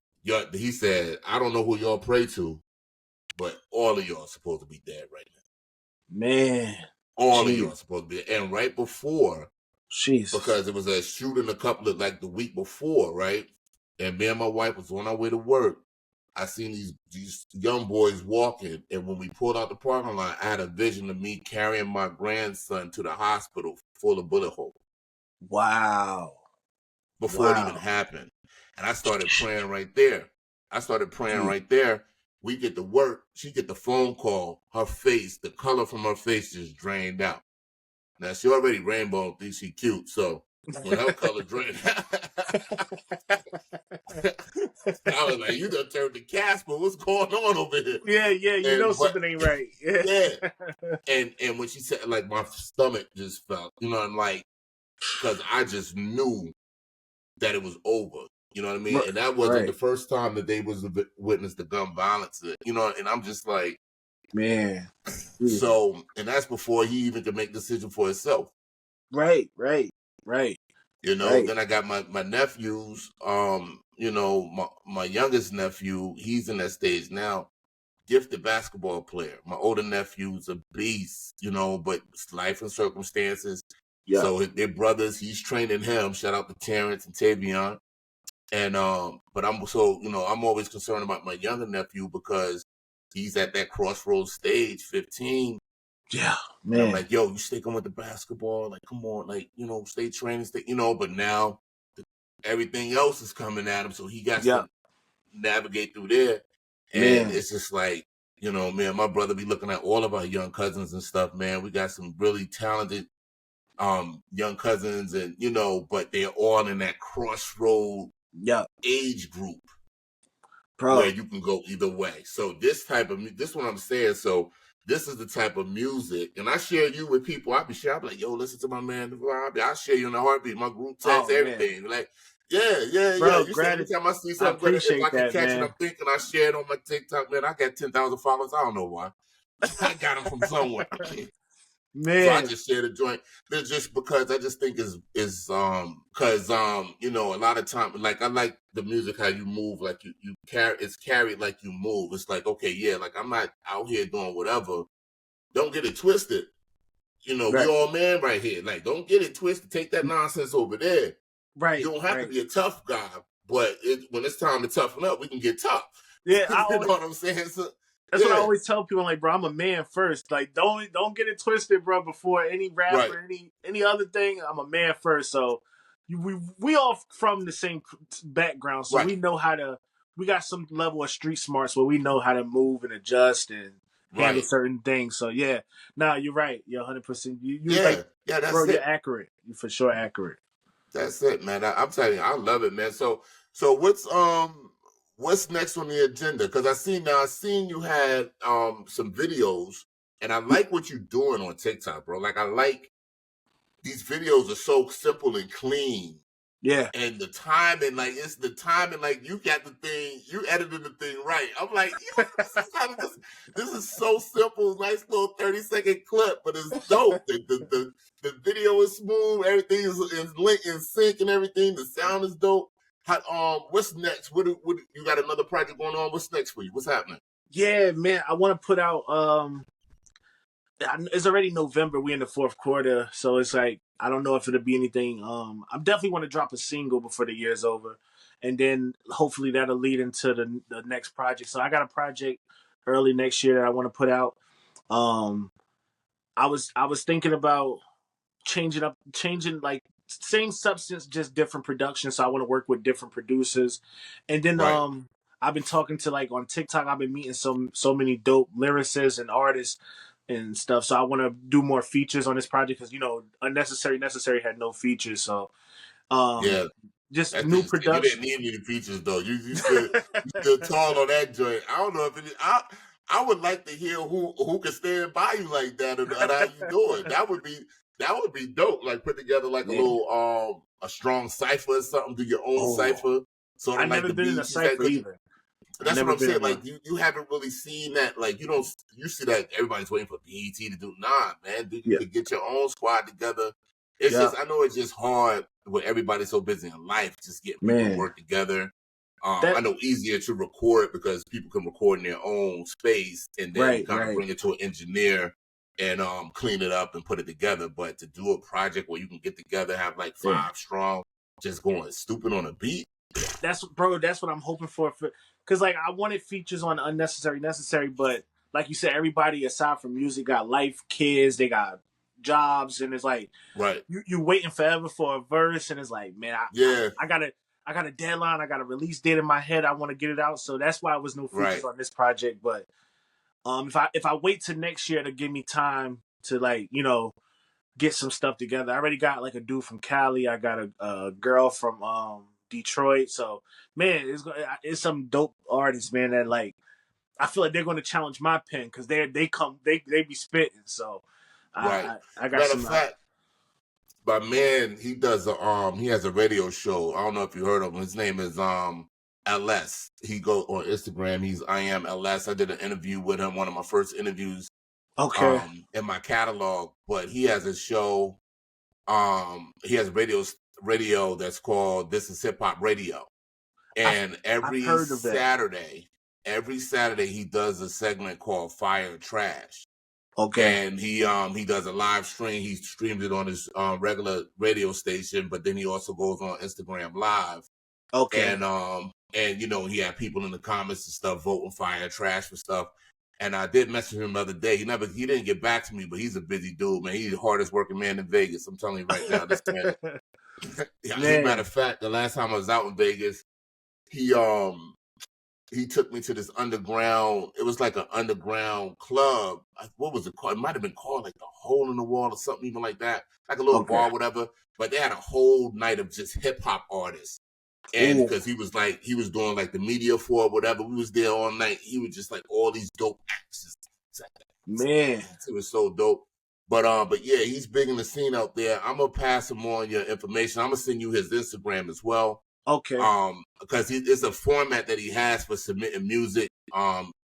He said, "I don't know who y'all pray to, but all of y'all are supposed to be dead right now. Man. All of Jeez. y'all are supposed to be." And right before, Jesus. because it was a shooting a couple of like the week before, right? And me and my wife was on our way to work. I seen these young boys walking, and when we pulled out the parking lot, I had a vision of me carrying my grandson to the hospital full of bullet holes. Wow. Before it even happened. And I started praying right there. We get to work. She get the phone call. Her face, the color from her face just drained out. Now, she already rainbow and thinks she cute. So when her color drained out, I was like, you done turned to Casper. What's going on over here? Yeah. You know something ain't right. Yeah. And when she said, like, my stomach just felt, you know, and like, because I just knew that it was over. You know what I mean? And that wasn't the first time that they was witnessed the gun violence. You know, and I'm just like, man. So, and that's before he even could make a decision for himself. Right. You know, then I got my nephews. You know, my youngest nephew, he's in that stage now. Gifted basketball player. My older nephew's a beast, you know, but it's life and circumstances. Yeah. So they're brothers. He's training him. Shout out to Terrence and Tavion. And but I'm always concerned about my younger nephew because he's at that crossroads stage, 15. Yeah, man. And I'm like, yo, you sticking with the basketball? Like, come on, like, you know, stay training, but now everything else is coming at him, so he got to navigate through there. And it's just like, you know, man, my brother be looking at all of our young cousins and stuff, man. We got some really talented young cousins, and you know, but they're all in that crossroad age group, where you can go either way. So this is what I'm saying. So this is the type of music, and I share you with people. I be like, yo, listen to my man. I'll share you in a heartbeat. My group text, everything. Man. Like, yeah. Bro, you see, every time I see something, if I can catch it, I'm thinking I share it on my TikTok. Man, I got 10,000 followers. I don't know why. I got them from somewhere. Man. So I just share the joint. It's just because I just think is because you know, a lot of time, like I like the music how you move, like you carry, it's carried like you move. It's like, okay, yeah, like I'm not out here doing whatever. Don't get it twisted. You know, we all man right here. Like, don't get it twisted. Take that nonsense over there. Right. You don't have to be a tough guy, but when it's time to toughen up, we can get tough. Yeah, you know what I'm saying? So, that's what I always tell people. I'm like, bro, I'm a man first. Like, don't get it twisted, bro. Before any rap or any other thing, I'm a man first. So we all from the same background, so we know how to. We got some level of street smarts where we know how to move and adjust and handle certain things. So yeah, you're right. You're 100%. That's bro, it. You're accurate. You're for sure accurate. That's it, man. I'm telling you, I love it, man. So what's next on the agenda? Because I seen you had some videos, and I like what you're doing on TikTok, bro. Like, I like these videos are so simple and clean. Yeah. And the timing, like, it's the timing, like, you got the thing, you edited the thing right. I'm like, yo, this is so simple, nice little 30-second clip, but it's dope. The video is smooth, everything is in sync and everything. The sound is dope. What's next? What you got another project going on? What's next for you? What's happening? Yeah, man, I want to put out. It's already November. We're in the fourth quarter, so it's like I don't know if it'll be anything. I definitely want to drop a single before the year's over, and then hopefully that'll lead into the next project. So I got a project early next year that I want to put out. I was thinking about changing like same substance, just different production. So I want to work with different producers, and then I've been talking to, like, on TikTok. I've been meeting so many dope lyricists and artists and stuff. So I want to do more features on this project because, you know, Unnecessary Necessary had no features. So just that new production. You didn't need any features though. You still tall on that joint. I don't know if it. I would like to hear who can stand by you like that and how you do it. That would be dope. Like, put together like a little a strong cipher or something. Do your own cipher. So I've never been in a cipher either. That's what I'm saying. Like you haven't really seen that. Like you see that everybody's waiting for BET to do. Nah, man, dude, you could get your own squad together. It's just, I know it's just hard when everybody's so busy in life, just getting people to work together. I know easier to record because people can record in their own space and then kind of bring it to an engineer and clean it up and put it together. But to do a project where you can get together, have like 5 strong, just going stupid on a beat. That's what I'm hoping for. Because like I wanted features on Unnecessary Necessary, but like you said, everybody aside from music got life, kids, they got jobs, and it's like you waiting forever for a verse, and it's like, man, I got a deadline, I got a release date in my head, I want to get it out. So that's why it was no features on this project. But if I wait till next year to give me time to like, you know, get some stuff together. I already got like a dude from Cali, I got a girl from Detroit. So man, it's some dope artists, man, that like I feel like they're going to challenge my pen because they be spitting. So I got Matter some. Of fact, my man, he does he has a radio show. I don't know if you heard of him. His name is LS. He goes on Instagram. He's I am LS. I did an interview with him, one of my first interviews. In my catalog. But he has a show. He has radio that's called This Is Hip Hop Radio, and every Saturday he does a segment called Fire Trash. And he does a live stream. He streams it on his regular radio station, but then he also goes on Instagram Live. And you know, he had people in the comments and stuff voting Fire Trash for stuff. And I did message him the other day. He didn't get back to me, but he's a busy dude, man. He's the hardest working man in Vegas. I'm telling you right now, this man. Matter of fact, the last time I was out in Vegas, he took me to this underground. It was like an underground club. What was it called? It might have been called like the Hole in the Wall or something even like that, like a little bar, whatever. But they had a whole night of just hip hop artists. And because he was doing like the media for it, whatever, we was there all night. He was just like all these dope acts. Man, it was so dope. But yeah, he's big in the scene out there. I'm gonna pass him on your information. I'm gonna send you his Instagram as well. Because it's a format that he has for submitting music.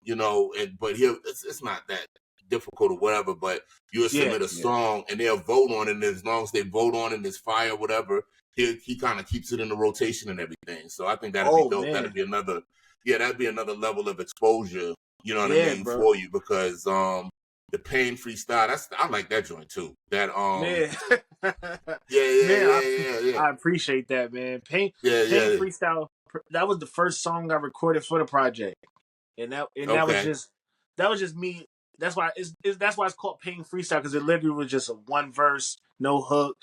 You know, but it's not that difficult or whatever. But you'll submit a song and they'll vote on it. And as long as they vote on it, and it's fire, whatever. He kind of keeps it in the rotation and everything. So I think that'd be dope. Man. That'd be another level of exposure. You know what I mean, bro. For you, because the Pain freestyle, I like that joint too. That I appreciate that, man. Pain freestyle. That was the first song I recorded for the project, and that was just me. That's why it's called Pain freestyle, because it literally was just a one verse, no hook,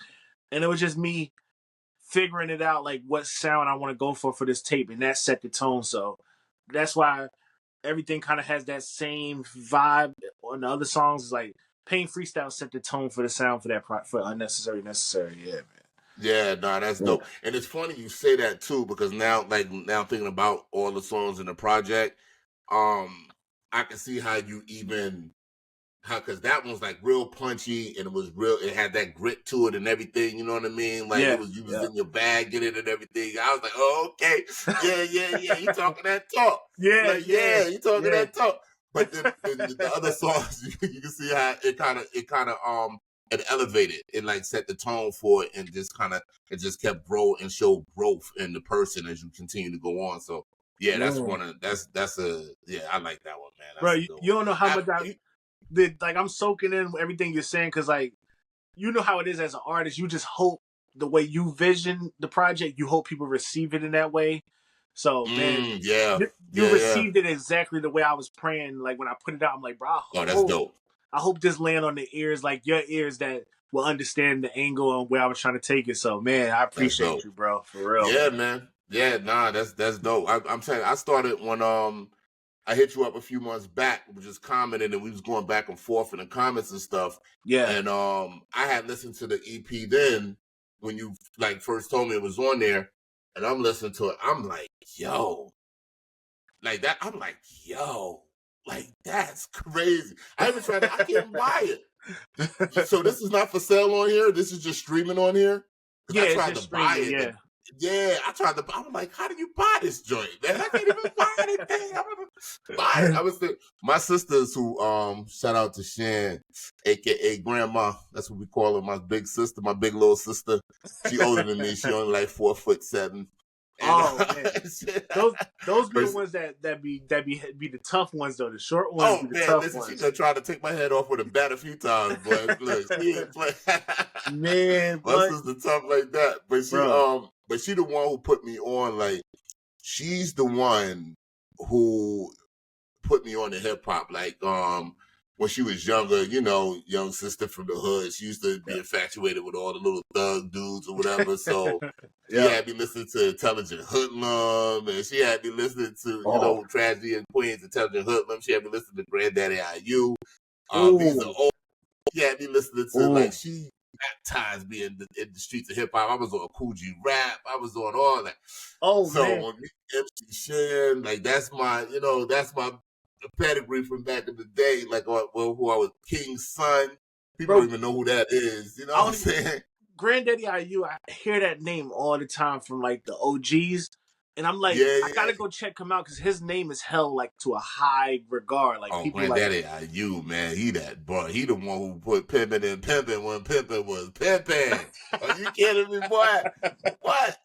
and it was just me figuring it out, like what sound I want to go for this tape, and that set the tone. So that's why everything kind of has that same vibe on the other songs. It's like Pain freestyle set the tone for the sound for Unnecessary Necessary. Yeah, man. Yeah, that's dope. And it's funny you say that too, because now thinking about all the songs in the project, I can see how you because that one's like real punchy and it had that grit to it and everything, you know what I mean? Like you was in your bag in it and everything. I was like, oh, okay. Yeah, you talking that talk. You talking that talk. But the other songs, you can see how it kind of it elevated. It like set the tone for it and it just kept growing and showed growth in the person as you continue to go on. So yeah, I like that one, man. Bro, you don't know how much I'm soaking in everything you're saying, because like, you know how it is as an artist. You just hope the way you vision the project, you hope people receive it in that way. So man, you received it exactly the way I was praying. Like when I put it out, I'm like, bro, that's dope. I hope this land on the ears, like your ears, that will understand the angle and where I was trying to take it. So man, I appreciate you, bro, for real. Yeah, man. Yeah, that's dope. I'm saying I started when I hit you up a few months back, we just commented and we was going back and forth in the comments and stuff. Yeah. And I had listened to the EP then when you like first told me it was on there, and I'm listening to it. I'm like, yo. Like that, I'm like, yo, like that's crazy. I can't buy it. So this is not for sale on here? This is just streaming on here? Yeah, I tried to buy it. Yeah, I tried to. I'm like, how do you buy this joint, man? I can't even buy anything. I'm gonna buy it. I was my sisters who shout out to Shan, a.k.a. Grandma. That's what we call her. My big sister, my big little sister. She older than me. She only like 4'7". Oh man, those be but the ones that be the tough ones though. The short ones oh be the man, tough listen, she ones. done tried to take my head off with a bat a few times, but look, she ain't play. Man, My but sister tough like that, bro, but she the one who put me on. Like, she's the one who put me on the hip hop. Like, when she was younger, you know, young sister from the hood, she used to be infatuated with all the little thug dudes or whatever. So she yeah. had me listening to Intelligent Hoodlum, and she had me listening to, you Oh, know, Tragedy in Queens, Intelligent Hoodlum. She had me listening to Granddaddy IU. These are ooh, old. She had me listening to, ooh. like, she baptized me in the streets of hip hop. I was on Coogee Rap. I was on all that. Oh So man, on MC Shan, like, that's my, you know, that's my pedigree from back in the day. Like, who I was, King's son. People bro. don't even know who that is. You know I what I'm don't even, saying? Granddaddy IU. I hear that name all the time from like the OGs, and I'm like, Yeah, I yeah. gotta go check him out because his name is held like to a high regard. Like Oh, people like, Granddaddy IU, man. He that boy. He the one who put pimping and pimping when pimping was pimping. Are you kidding me, boy? What?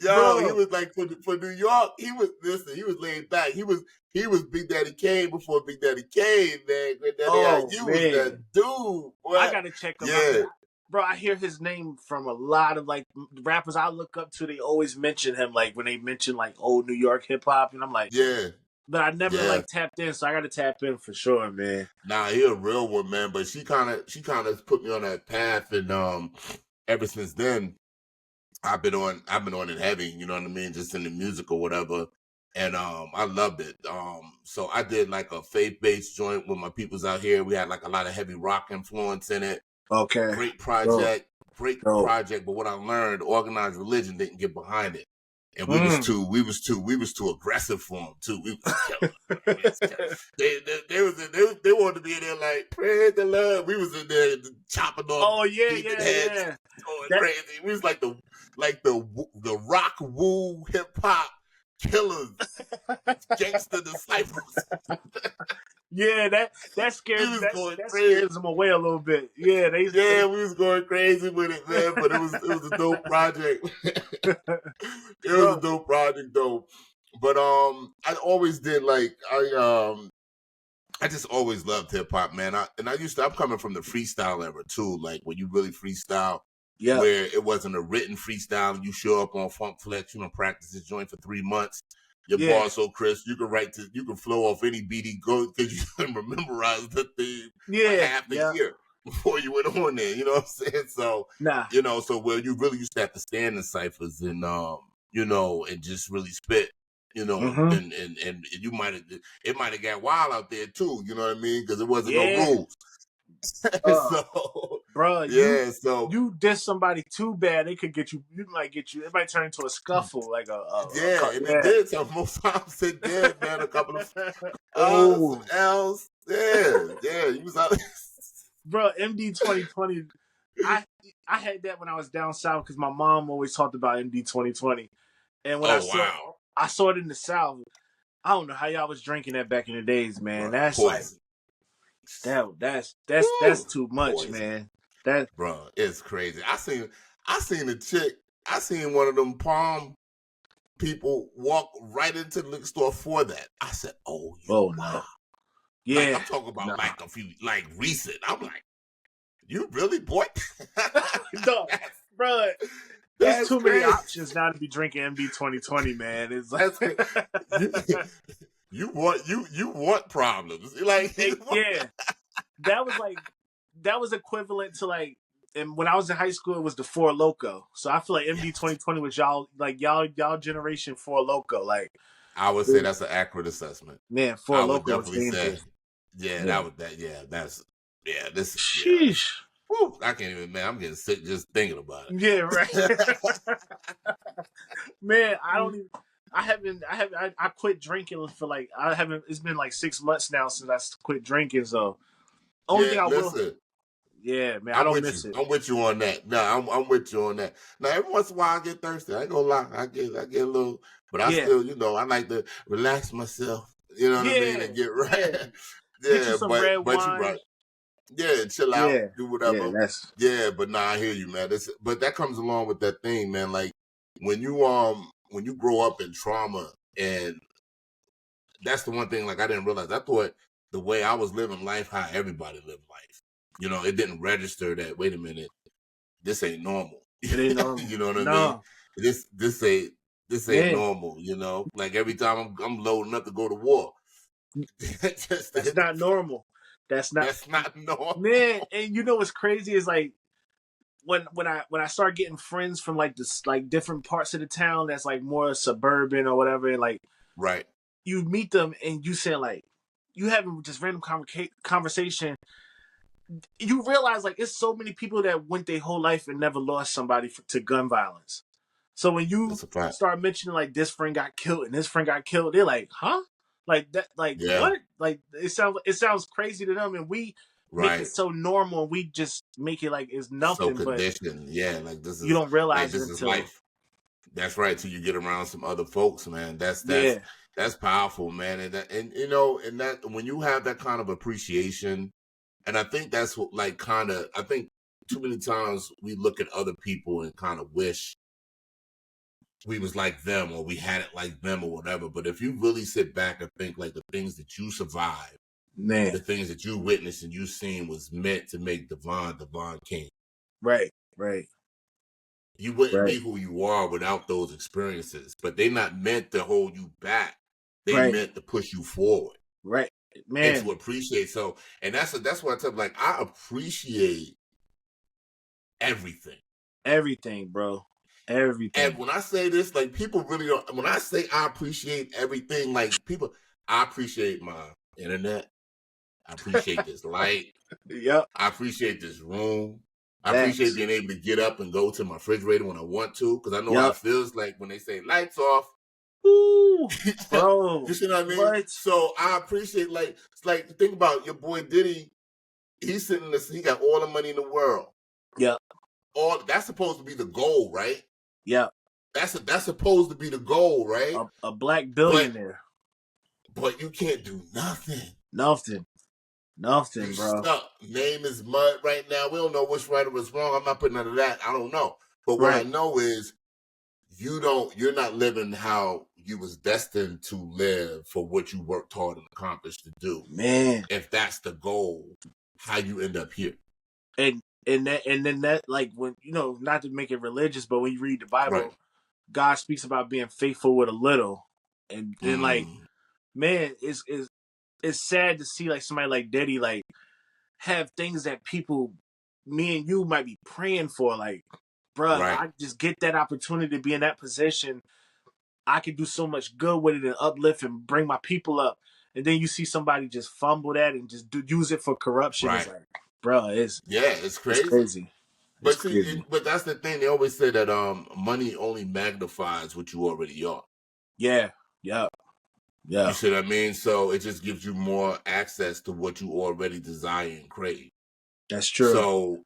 Yo, he bro. was like for New York. He was laid back. He was Big Daddy Kane before Big Daddy Kane, man. Granddaddy Oh IU was that man, dude. I What? gotta check him out. Yeah, Bro, I hear his name from a lot of like rappers I look up to. They always mention him, like when they mention like old New York hip hop, and I'm like, yeah, but I never yeah. like tapped in, so I got to tap in for sure, man. Nah, he a real one, man. But she kind of put me on that path, and ever since then, I've been on it heavy. You know what I mean? Just in the music or whatever, and I loved it. So I did like a faith-based joint with my peoples out here. We had like a lot of heavy rock influence in it. Okay, Great dope, project, dope. But what I learned, organized religion didn't get behind it. And we was Mm. too aggressive for them too. We was killing them. They wanted to be in there like, praise the Lord. We was in there chopping off Oh yeah, demon yeah, heads, yeah. going That crazy. We was like the rock woo hip hop killers, gangster disciples. yeah, that We scares was going that crazy. scares them away a little bit. Yeah, Yeah, we was going crazy with it, man. But it was a dope project. It was a bro. dope project though. But I always did like I just always loved hip hop, man. I'm coming from the freestyle era too, like when you really freestyle, Yeah, where it wasn't a written freestyle. You show up on Funk Flex, you don't practice this joint for 3 months. Your yeah, bar's so crisp, you can flow off any beat he goes because you can memorize the theme for yeah, half a yeah. year before you went on there. You know what I'm saying? So, Nah. so where you really used to have to stand in ciphers and and just really spit, Mm-hmm. and it might have got wild out there too. You know what I mean? Because there wasn't no Yeah. rules. So Bro, yeah, so. you diss somebody too bad, they could get you. You might get you. It might turn into a scuffle, like Yeah, and it yeah. did. So most times it did, man. A couple of some Oh, L's. Yeah. You was out. bro, MD 2020. I I had that when I was down south because my mom always talked about MD 2020, and when Oh wow, I saw it in the south, I don't know how y'all was drinking that back in the days, man. bro, That's like poison. that's Woo, too much, poison, man. That bro. It's crazy. I seen a chick. I seen one of them palm people walk right into the liquor store for that. I said, "Oh, oh wow." no, Like yeah, I'm talking about no, like a few like recent. I'm like, you really, boy? no, bro. It's That's too many crazy. options now to be drinking MD 2020, man. It's like, That's crazy. You want problems. Like yeah, that was like that was equivalent to like, and when I was in high school, it was the Four Loco. So I feel like MD yes. 2020 was y'all generation Four Loco. Like, I would say that's an accurate assessment. man, Four I would Loco was definitely say, dangerous. yeah, Yeah. this Sheesh. Whew, I can't even, man, I'm getting sick just thinking about Yeah, right. it. Man, I quit drinking for like, it's been like 6 months now since I quit drinking. So only Yeah, thing I will, listen. Yeah, man, I don't miss it. I'm with you on that. No, I'm with you on that. Now, every once in a while, I get thirsty. I ain't gonna lie. I get a little, but I Yeah, still, I like to relax myself. You know what I mean, yeah, and get yeah. right. Get you Yeah, some red but you wine. right. Yeah, chill out, Yeah, do yeah, whatever. that's Yeah, but nah, I hear you, man. But that comes along with that thing, man. Like when you grow up in trauma, and that's the one thing. Like I didn't realize. I thought the way I was living life, how everybody lived life. It didn't register that. Wait a minute, this ain't normal. it ain't normal. You know what I mean? No, This ain't man, normal. Like every time I'm loading up to go to war. that's not normal. That's not normal. Man. And you know what's crazy is like when I start getting friends from like this like different parts of the town that's like more suburban or whatever, and like Right. you meet them and you say like you having just random conversation, you realize like it's so many people that went their whole life and never lost somebody to gun violence. So when you That's a fact. start mentioning like this friend got killed and this friend got killed, they're like, huh? Like that, like Yeah. what? Like it sounds crazy to them, and we make it Right. so normal, and we just make it like it's So nothing. But conditioned. Yeah, like this you is don't realize it this is until life. That's right. Till you get around some other folks, man. That's yeah, powerful, man. And that when you have that kind of appreciation, and I think that's what I think too many times we look at other people and kind of wish we was like them or we had it like them or whatever. But if you really sit back and think like the things that you survived, man, the things that you witnessed and you seen was meant to make Davon King. right. You wouldn't be who you are without those experiences, but they're not meant to hold you back. They meant to push you forward. Right. Man. And to appreciate. So, and that's what I tell them, like, I appreciate everything. Everything, bro. Everything. And when I say this, like, people really don't, when I say I appreciate everything, like, I appreciate my internet. I appreciate this light. Yep. I appreciate this room. I appreciate being able to get up and go to my refrigerator when I want to, because I know how it feels like when they say lights off. Ooh, bro. You see what I mean? What? So I appreciate, think about your boy Diddy. He's sitting there, he got all the money in the world. Yeah. That's supposed to be the goal, right? Yeah. That's supposed to be the goal, right? A black billionaire. But you can't do nothing. Nothing, you bro. Stuck. Name is mud right now. We don't know what's right or what's wrong. I'm not putting none of that. I don't know. But what I know is you're not living how you was destined to live for what you worked hard and accomplished to do. Man. If that's the goal, how you end up here. And then that, like, when, not to make it religious, but when you read the Bible, God speaks about being faithful with a little. And then like, man, it's sad to see like somebody like Diddy like have things that people, me and you, might be praying for. Like, bruh, if I just get that opportunity to be in that position, I could do so much good with it and uplift and bring my people up. And then you see somebody just fumble that and just use it for corruption. It's like, bruh, it's crazy. It's crazy. But see, but that's the thing. They always say that money only magnifies what you already are. Yeah. You see what I mean? So it just gives you more access to what you already desire and crave. That's true. So,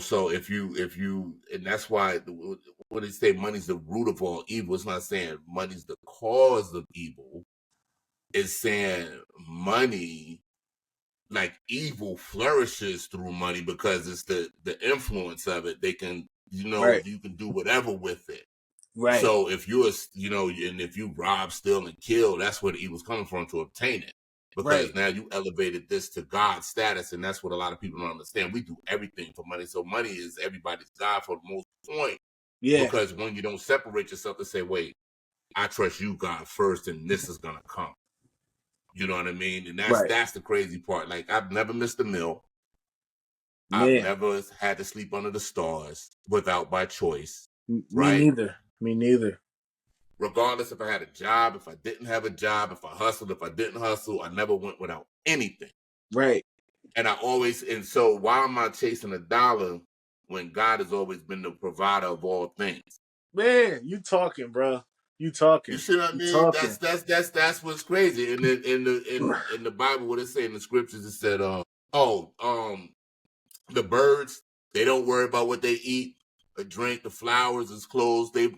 so if you, and that's why, what they say, money's the root of all evil. It's not saying money's the cause of evil. It's saying money, like evil flourishes through money because it's the influence of it. They can, you can do whatever with it. Right. So if you're, and if you rob, steal, and kill, that's where the evil's coming from to obtain it. Because now you elevated this to God's status, and that's what a lot of people don't understand. We do everything for money. So money is everybody's God for the most point. Yeah. Because when you don't separate yourself to say, wait, I trust you, God, first, and this is going to come. You know what I mean? And that's the crazy part. Like, I've never missed a meal. Man. I've never had to sleep under the stars without by choice. Me neither. Regardless if I had a job, if I didn't have a job, if I hustled, if I didn't hustle, I never went without anything. Right. And so why am I chasing a dollar when God has always been the provider of all things? Man, you talking, bro. You talking. You see what I mean? That's what's crazy. And in the Bible, what it say in the scriptures, it said, The birds, they don't worry about what they eat or drink. The flowers, his clothes, they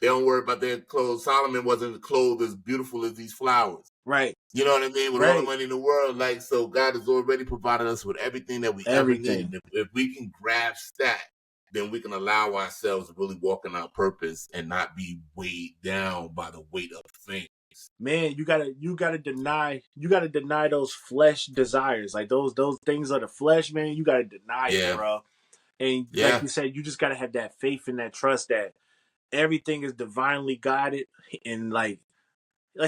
don't worry about their clothes. Solomon wasn't clothed as beautiful as these flowers. Right. You know what I mean? With all the money in the world, like, so God has already provided us with everything that we ever need. And if we can grasp that, then we can allow ourselves to really walk in our purpose and not be weighed down by the weight of things. Man, you gotta deny those flesh desires. Like those things of the flesh, man, you gotta deny it, bro. And like you said, you just gotta have that faith and that trust that everything is divinely guided, and like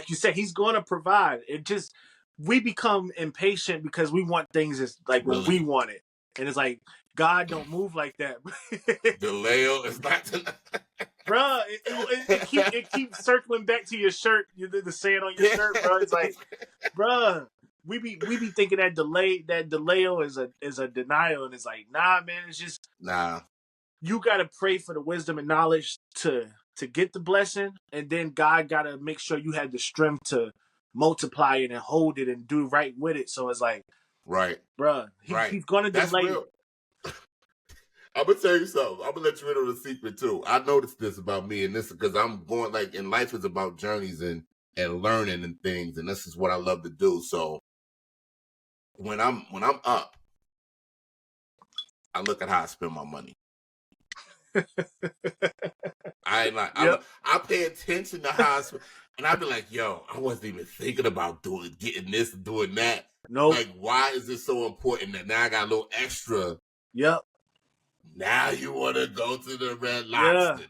you said, he's gonna provide. It just, we become impatient because we want things as like when we want it. And it's like, God don't move like that. DeLeo is not Bruh, it keeps circling back to your shirt. The saying on your shirt, bro. It's like, bruh, we be thinking that DeLeo is a denial, and it's like, nah, man, it's just you gotta pray for the wisdom and knowledge to get the blessing, and then God gotta make sure you have the strength to multiply it and hold it and do right with it. So it's like, bruh, he's gonna delay it. I'm gonna tell you something. I'm gonna let you in on a secret too. I noticed this about me, and this is because I'm going, like, in life is about journeys and learning and things, and this is what I love to do. So when I'm up, I look at how I spend my money. I pay attention to how I spend, and I be like, yo, I wasn't even thinking about getting this and doing that. Nope. Like, why is this so important that now I got a little extra? Yep. Now you want to go to the Red Lobster.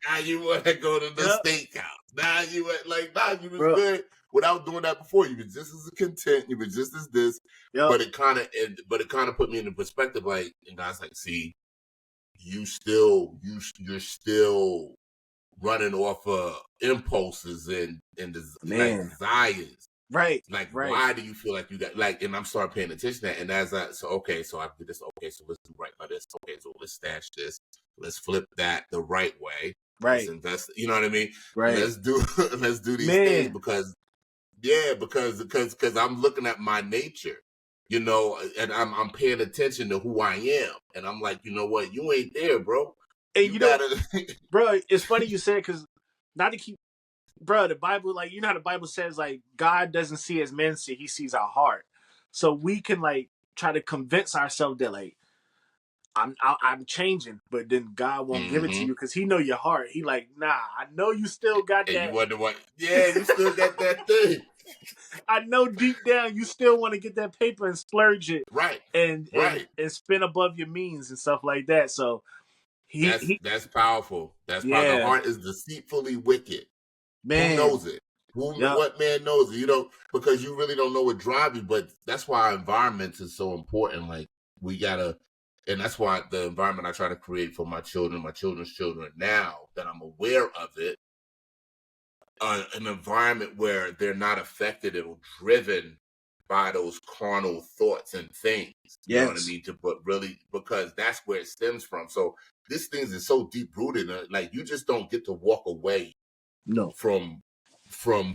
Now you want to go to the steakhouse. Now you you was good without doing that before. You was just as content. You was just as this. Yep. But it kind of put me in the perspective, like, and God's like, see, you're still running off of impulses and desires. Right. Why do you feel like you got, like, and I'm starting paying attention to that. And so I do this. Okay, so let's do right by this. Okay, so let's stash this. Let's flip that the right way. Right. Let's invest. You know what I mean? Right. Let's do these things because I'm looking at my nature, you know, and I'm paying attention to who I am. And I'm like, you know what? You ain't there, bro. And you gotta, bro, it's funny you said, because not to keep, bro, the Bible, like, you know how the Bible says, like, God doesn't see as men see, he sees our heart. So we can, like, try to convince ourselves that, like, I'm changing, but then God won't give it to you because he know your heart. He like, nah, I know you still got that. You wonder what? Yeah, you still got that thing. I know deep down you still want to get that paper and splurge it, and spend above your means and stuff like that. So that's powerful. That's powerful. The heart is deceitfully wicked. Man, who knows it? What man knows it? You know, because you really don't know what drives you. But that's why our environment is so important. Like, we gotta, and that's why the environment I try to create for my children, my children's children, now that I'm aware of it, an environment where they're not affected or driven by those carnal thoughts and things. You know what I mean? But really, because that's where it stems from. So this thing is so deep rooted. Like, you just don't get to walk away from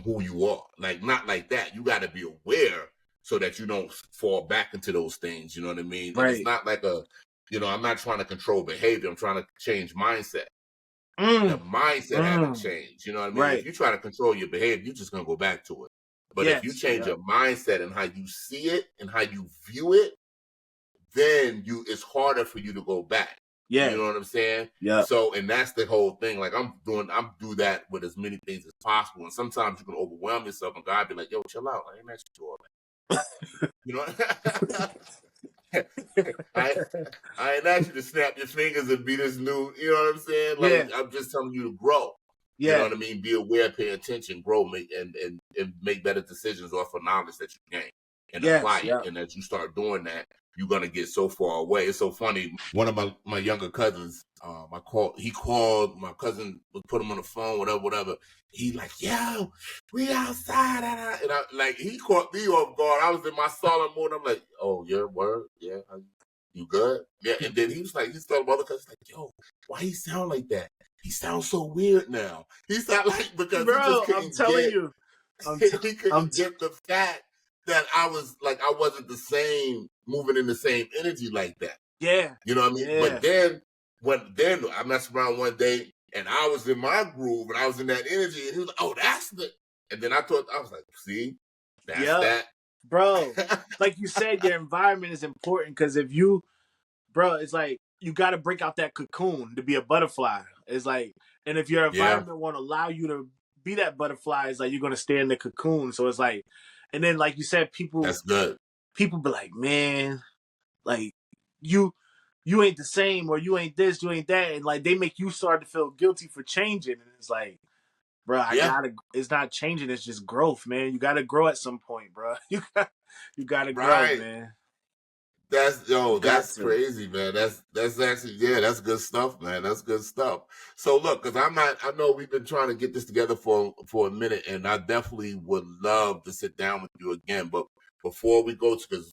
who you are. Like, not like that. You got to be aware so that you don't fall back into those things. You know what I mean? Right. It's not like I'm not trying to control behavior. I'm trying to change mindset. The mindset haven't changed. You know what I mean? Right. If you try to control your behavior, you're just going to go back to it. But if you change your mindset and how you see it and how you view it, then it's harder for you to go back. Yeah. You know what I'm saying? Yeah. So, and that's the whole thing. Like, I'm do that with as many things as possible. And sometimes you can overwhelm yourself and God be like, yo, chill out. I ain't asked you all that. You know? I ain't asked you to snap your fingers and be this new, you know what I'm saying? Like, I'm just telling you to grow. Yeah. You know what I mean? Be aware, pay attention, grow, and make better decisions off of knowledge that you gain and apply it. And as you start doing that, you're going to get so far away. It's so funny. One of my younger cousins, he called, my cousin put him on the phone, whatever. He like, yo, we outside. And he caught me off guard. I was in my solid mode. I'm like, oh, yeah, word? Yeah. You good? Yeah. And then he was like, he's telling my other cousins, like, yo, why he sound like that? He sounds so weird now. He sound like, because he just couldn't he couldn't get the fact that I wasn't the same, moving in the same energy like that. Yeah. You know what I mean? Yeah. But then I messed around one day and I was in my groove and I was in that energy and he was like, oh, that's the, and then I was like, see, that's that. Bro, like you said, your environment is important because if you, bro, it's like you got to break out that cocoon to be a butterfly. It's like, and if your environment won't allow you to be that butterfly, it's like you're going to stay in the cocoon. So it's like, and then like you said, That's good. People be like, man, like you ain't the same or you ain't this, you ain't that. And like they make you start to feel guilty for changing. And it's like, bro, it's not changing. It's just growth, man. You got to grow at some point, bro. You got to grow, man. That's crazy, man. That's actually, that's good stuff, man. That's good stuff. So look, because I know we've been trying to get this together for a minute, and I definitely would love to sit down with you again. But before we go, because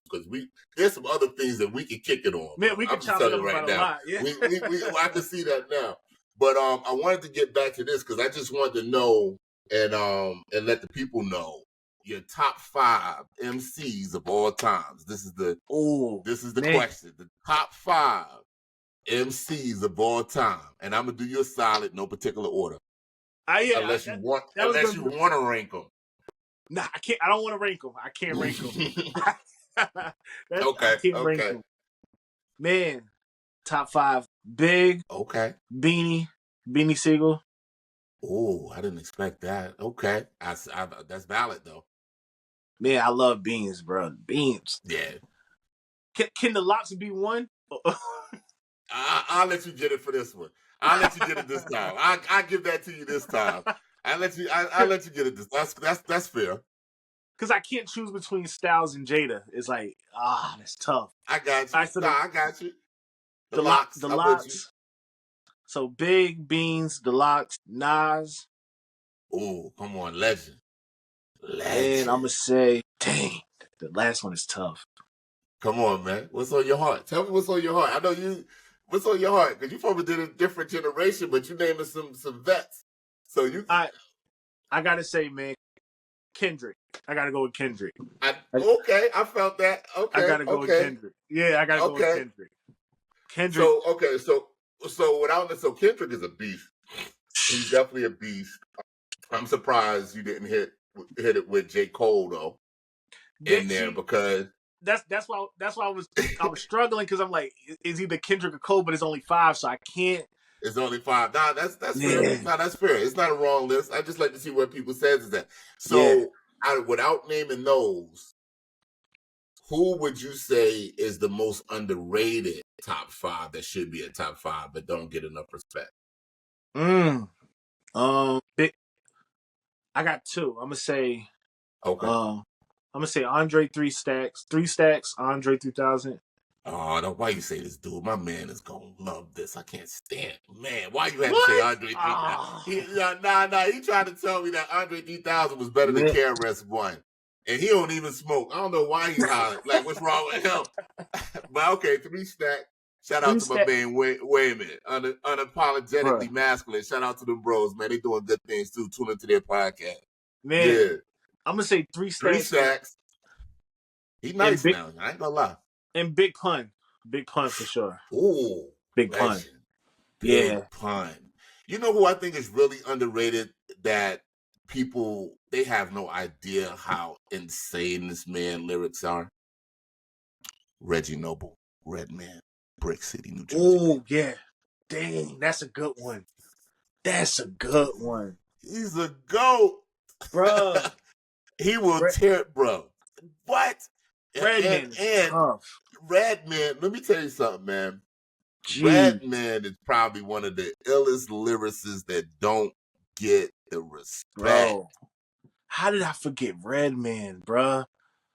there's some other things that we can kick it on. Man, we can chop it up right now. A lot. Yeah. I can see that now. But I wanted to get back to this because I just wanted to know and let the people know your top 5 MCs of all times. This is the question. The top 5 MCs of all time, and I'm gonna do you a solid, no particular order. Unless you want to rank them. Nah, I can't. I don't want to rank them. I can't rank them. Okay. I can't rank them. Man, top 5: Big. Okay. Beanie Siegel. Oh, I didn't expect that. Okay, that's valid though. Man, I love Beans, bro. Beans. Yeah. Can the Locks be one? I'll let you get it for this one. I'll let you get it this time. I give that to you this time. I'll let you get it this. That's fair. Because I can't choose between Styles and Jada. It's like that's tough. I got you. I got you. The Locks. So Big, Beans, the Locks, Nas. Oh, come on, legend. And I'm gonna say, dang, the last one is tough. Come on, man. What's on your heart? Tell me what's on your heart. I know you. What's on your heart? Because you probably did a different generation, but you naming some vets. So you. I gotta say, man, Kendrick. I gotta go with Kendrick. Okay, I felt that. Okay, I gotta go with Kendrick. Yeah, I gotta go with Kendrick. Kendrick. So Kendrick is a beast. He's definitely a beast. I'm surprised you didn't hit it with J. Cole though in there because that's why I was struggling because I'm like, is either Kendrick or Cole, but it's only 5, so I can't. It's only 5. Nah, that's fair. Nah, that's fair. It's not a wrong list. I just like to see what people says is that. So without naming those, who would you say is the most underrated top 5 that should be a top 5 but don't get enough respect? I got 2. I'm gonna say. Okay. I'm gonna say Andre 3 Stacks. 3 Stacks. Andre 3000. Oh, no, why you say this, dude? My man is gonna love this. I can't stand it. Man, why you have to say Andre 3000? Nah. He tried to tell me that Andre 3000 was better than KRS-One. And he don't even smoke. I don't know why he's hollering. Like, what's wrong with him? But okay, 3 Stacks. Shout out to my man Wayman. Unapologetically masculine. Shout out to them bros, man. They doing good things too. Tune into their podcast. Man, yeah. I'm gonna say 3 Stacks. 3 Stacks. He's nice now. I ain't gonna lie. And Big Pun. Big Pun for sure. Ooh. Big Pun. Big Pun. You know who I think is really underrated that people, they have no idea how insane this man lyrics are? Reggie Noble. Redman. Brick City, New Jersey. Oh, yeah. Dang, that's a good one. That's a good one. He's a GOAT. Bro. He will tear it, bro. What? Redman is tough. Redman, let me tell you something, man. Redman is probably one of the illest lyricists that don't get the respect. Bro, how did I forget Redman, bro?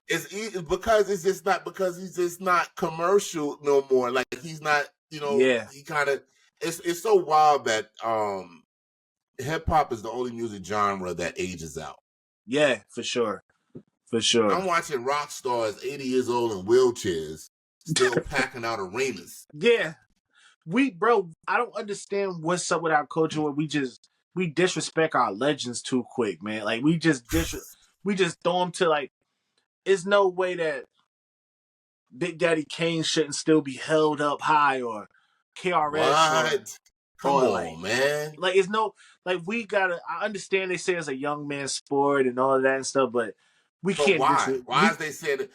It's because he's just not commercial no more. Like he's not, he kind of. It's so wild that hip hop is the only music genre that ages out. Yeah, for sure. For sure. I'm watching rock stars 80 years old in wheelchairs still packing out arenas. Yeah. I don't understand what's up with our culture where we disrespect our legends too quick, man. Like we just throw them to like, it's no way that Big Daddy Kane shouldn't still be held up high, or KRS, What? Come or on, man. like it's no, like we gotta. I understand they say it's a young man's sport and all of that and stuff, but we But can't why? Why is they saying it?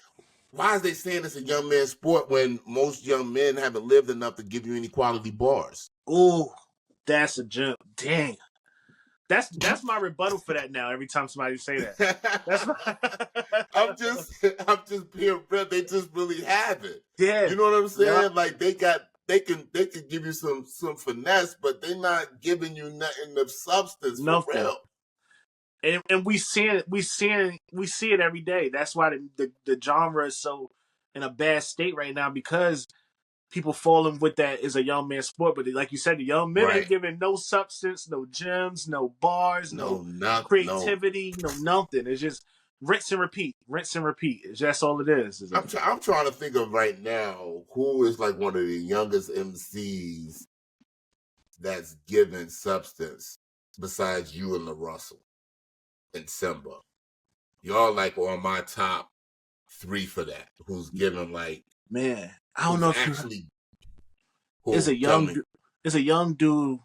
Why is they saying it's a young man's sport when most young men haven't lived enough to give you any quality bars? Oh, that's a jump. Dang. That's my rebuttal for that now. Every time somebody say that, that's my... I'm just being real. They just really have it. Yeah, you know what I'm saying? Yeah. Like they can give you some finesse, but they're not giving you nothing of substance for real. And we see it every day. That's why the genre is so in a bad state right now, because people falling with that is a young man sport. But like you said, the young men ain't giving no substance, no gems, no bars, no creativity, no nothing. It's just rinse and repeat. It's just all it is. I'm trying to think of right now who is like one of the youngest MCs that's giving substance besides you and La Russell and Simba. Y'all like on my top 3 for that. Who's giving like, man? I don't know if actually. It's a young dude.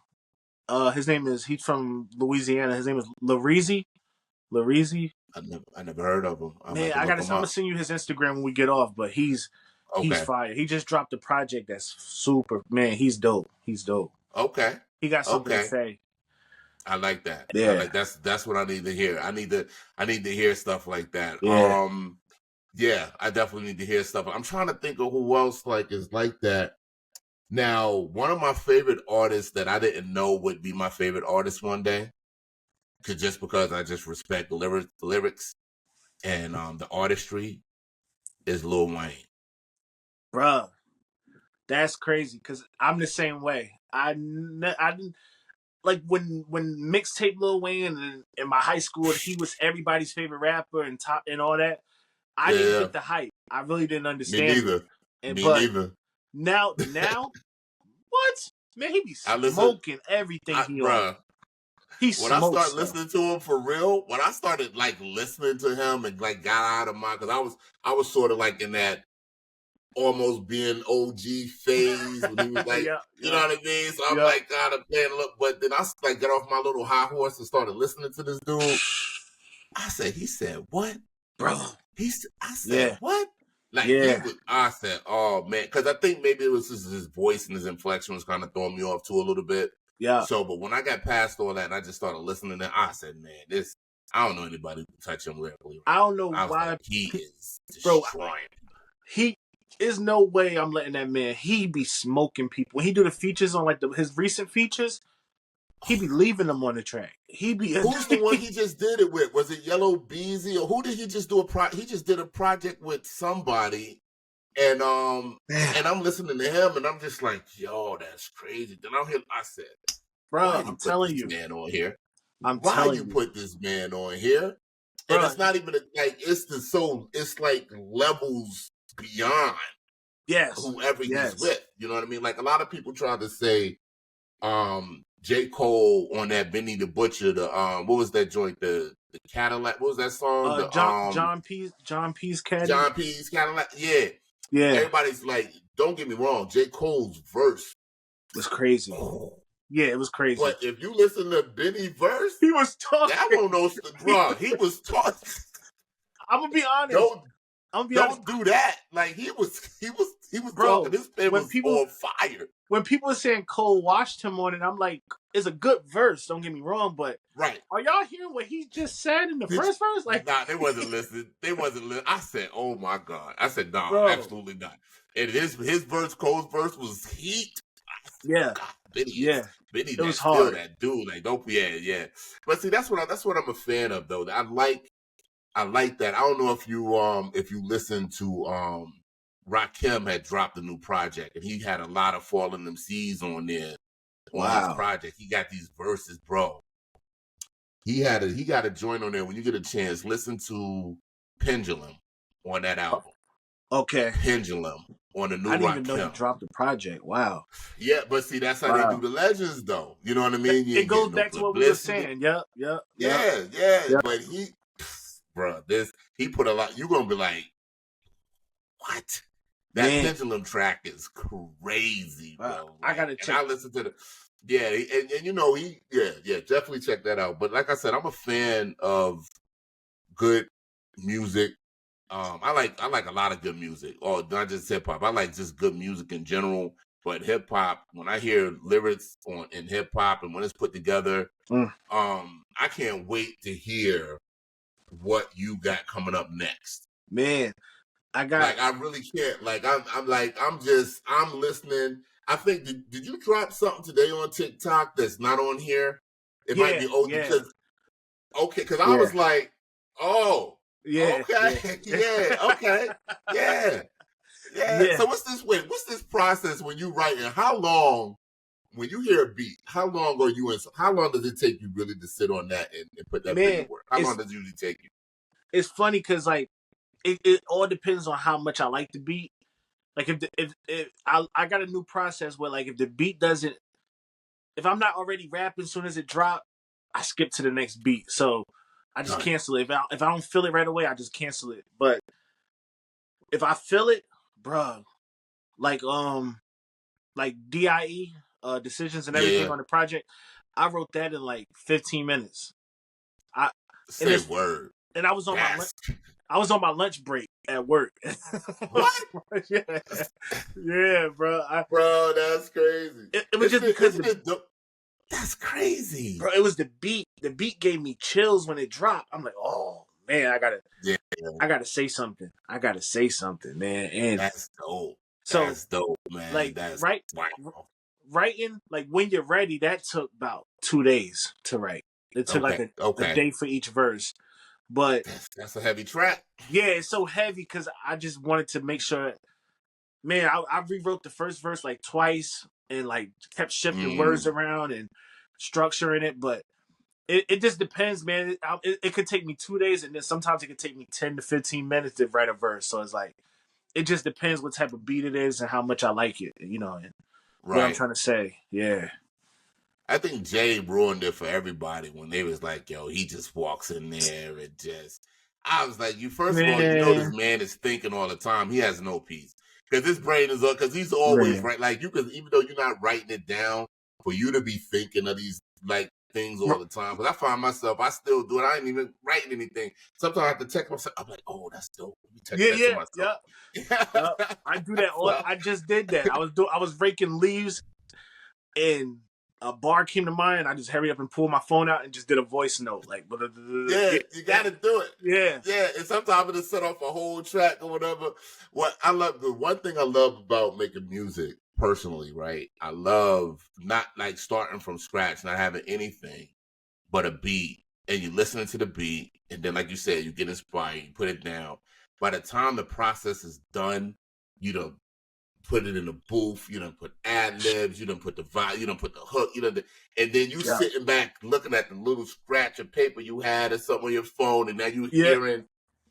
He's from Louisiana. His name is Lareezy. I never heard of him. I'm gonna send you his Instagram when we get off. But he's fire. He just dropped a project that's super. Man, he's dope. Okay. He got something to say. I like that. Yeah. That's what I need to hear. I need to hear stuff like that. Yeah. Yeah, I definitely need to hear stuff. I'm trying to think of who else like is like that. Now, one of my favorite artists that I didn't know would be my favorite artist one day, just because I just respect the lyrics and the artistry, is Lil Wayne. Bruh, that's crazy, because I'm the same way. I didn't like when mixtape Lil Wayne in my high school, he was everybody's favorite rapper and top and all that. I didn't get the hype. I really didn't understand. Me neither. Me neither. Now, what? Man, he be smoking everything he on. When I started listening to him for real, when I started like listening to him and like got out of my, because I was sort of like in that almost being OG phase when he was like, you know what I mean? So I'm like kind of playing a little, but then I like got off my little high horse and started listening to this dude. He said, what? Bro. I said, what? Like, I said, oh man, because I think maybe it was just his voice and his inflection was kind of throwing me off too a little bit. Yeah. So, but when I got past all that and I just started listening to I said, man, I don't know anybody who can touch him lyrically. I don't know why. Like, he is destroying. There's no way I'm letting that man, he be smoking people. When he do the features on like his recent features, he be leaving them on the track. Who's the one he just did it with? Was it Yellow Beezy, or who did he just do he just did a project with somebody, and I'm listening to him and I'm just like, yo, that's crazy. Then I said, bro, I'm telling you, man on here. Why you put this man on here? Bro. And it's not even it's like levels beyond whoever he's with. You know what I mean? Like a lot of people try to say, J. Cole on that Benny the Butcher, what was that joint? The Cadillac. What was that song? John P's Cadillac. John P's Cadillac. Yeah. Everybody's like, don't get me wrong, J. Cole's verse was crazy. Yeah, it was crazy. But if you listen to Benny's verse, he was talking. That one knows the bro. He was talking. I'm gonna be honest. Don't do that. Like he was bro, talking. This pen was on fire. When people are saying Cole washed him on it, I'm like, it's a good verse. Don't get me wrong, but are y'all hearing what he just said in the first verse? Like, nah, they wasn't listening. I said, oh my god. I said, nah, absolutely not. And his verse, Cole's verse, was heat. Yeah, god, Benny, it was hard. That dude, like, don't be, yeah. But see, that's what I'm a fan of, though. I like that. I don't know if you listen to Rakim had dropped a new project, and he had a lot of Fallen MCs on there on his project. He got these verses, bro. He got a joint on there. When you get a chance, listen to Pendulum on that album. Okay. Pendulum on the new Rakim. I didn't even know he dropped the project. Wow. Yeah, but see, that's how they do the legends, though. You know what I mean? It goes back to what we were saying. Yep. Yeah. But he put a lot. You're gonna be like, what? That Man, Pendulum track is crazy, bro. I Like, gotta and check. I listened to and you know, definitely check that out. But like I said, I'm a fan of good music. I like a lot of good music, or not just hip hop. I like just good music in general. But hip hop, when I hear lyrics in hip hop and when it's put together, Mm. I can't wait to hear what you got coming up next. Man, I got. Like, I really can't. Like, I'm listening. I think did you drop something today on TikTok that's not on here? It might Yeah, be old yeah, because I yeah, was like, oh, yeah, okay, yeah, okay, yeah, yeah. yeah. So what's this process when you write, and how long, when you hear a beat, how long does it take you really to sit on that and put that thing to Man, work? How long does it usually take you? it's funny because like it all depends on how much I like the beat. Like if I got a new process where like if the beat doesn't, if I'm not already rapping as soon as it drop, I skip to the next beat. So I just Right. cancel it. If I don't feel it right away, I just cancel it. But if I feel it, bruh, like DIE, decisions and everything Yeah. on the project, I wrote that in like 15 minutes. I and Say it's word. and I was on my lunch break at work. What? Yeah, yeah, bro. Bro, that's crazy. It was just because That's crazy. bro, it was the beat. The beat gave me chills when it dropped. I'm like, oh man, Yeah, I gotta say something. I gotta say something, man. And that's dope. so That's dope, man. like That's wow. writing, like when you're ready, that took about 2 days to write. It took like a Okay. day for each verse. But That's a heavy track. yeah, it's so heavy because I just wanted to make sure. Man, I rewrote the first verse like twice and like kept shifting words around and structuring it. But it just depends, man. It could take me 2 days, and then sometimes it could take me 10 to 15 minutes to write a verse. So it's like it just depends what type of beat it is and how much I like it. You know, and what I'm Right. trying to say. Yeah. I think Jay ruined it for everybody when they was like, yo, he just walks in there and just. I was like, first of all, you know this Man. man is thinking all the time. He has no peace. Because his brain is up, because he's always Man. right. Like, even though you're not writing it down, for you to be thinking of these, like, things all the time. Because I find myself, I still do it. I ain't even writing anything. Sometimes I have to text myself. I'm like, oh, that's dope. Let me text that to myself. Yeah. I do that. I just did that. I was raking leaves, and a bar came to mind. And I just hurried up and pulled my phone out and just did a voice note. Like, yeah, you got to do it. Yeah. And sometimes it'll set off a whole track or whatever. The one thing I love about making music personally, right? I love not like starting from scratch, not having anything but a beat, and you listening to the beat, and then like you said, you get inspired, you put it down. By the time the process is done, you don't put it in the booth, you don't put ad libs, you don't put the vibe, you don't put the hook, and then you sitting back looking at the little scratch of paper you had or something on your phone, and now you hearing.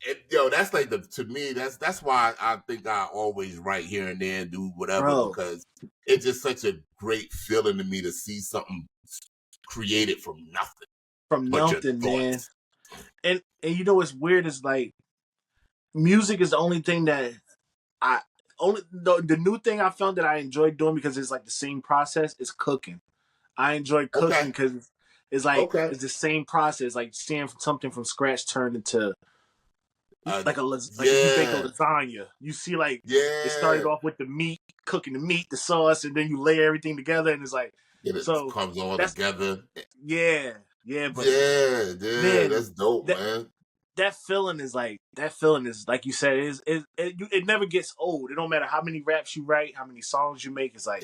And, that's like to me, that's why I think I always write here and there and do whatever, because it's just such a great feeling to me to see something created from nothing. From nothing, man. And you know what's weird is like music is the only thing that the new thing I found that I enjoy doing because it's like the same process is cooking. I enjoy cooking because it's like it's the same process, like seeing something from scratch turned into like if you bake a lasagna. You see, like it started off with the meat, cooking the meat, the sauce, and then you layer everything together, and it's like it comes all together. Yeah, but man, that's dope, man. That feeling is like you said, it never gets old. It don't matter how many raps you write, how many songs you make. It's like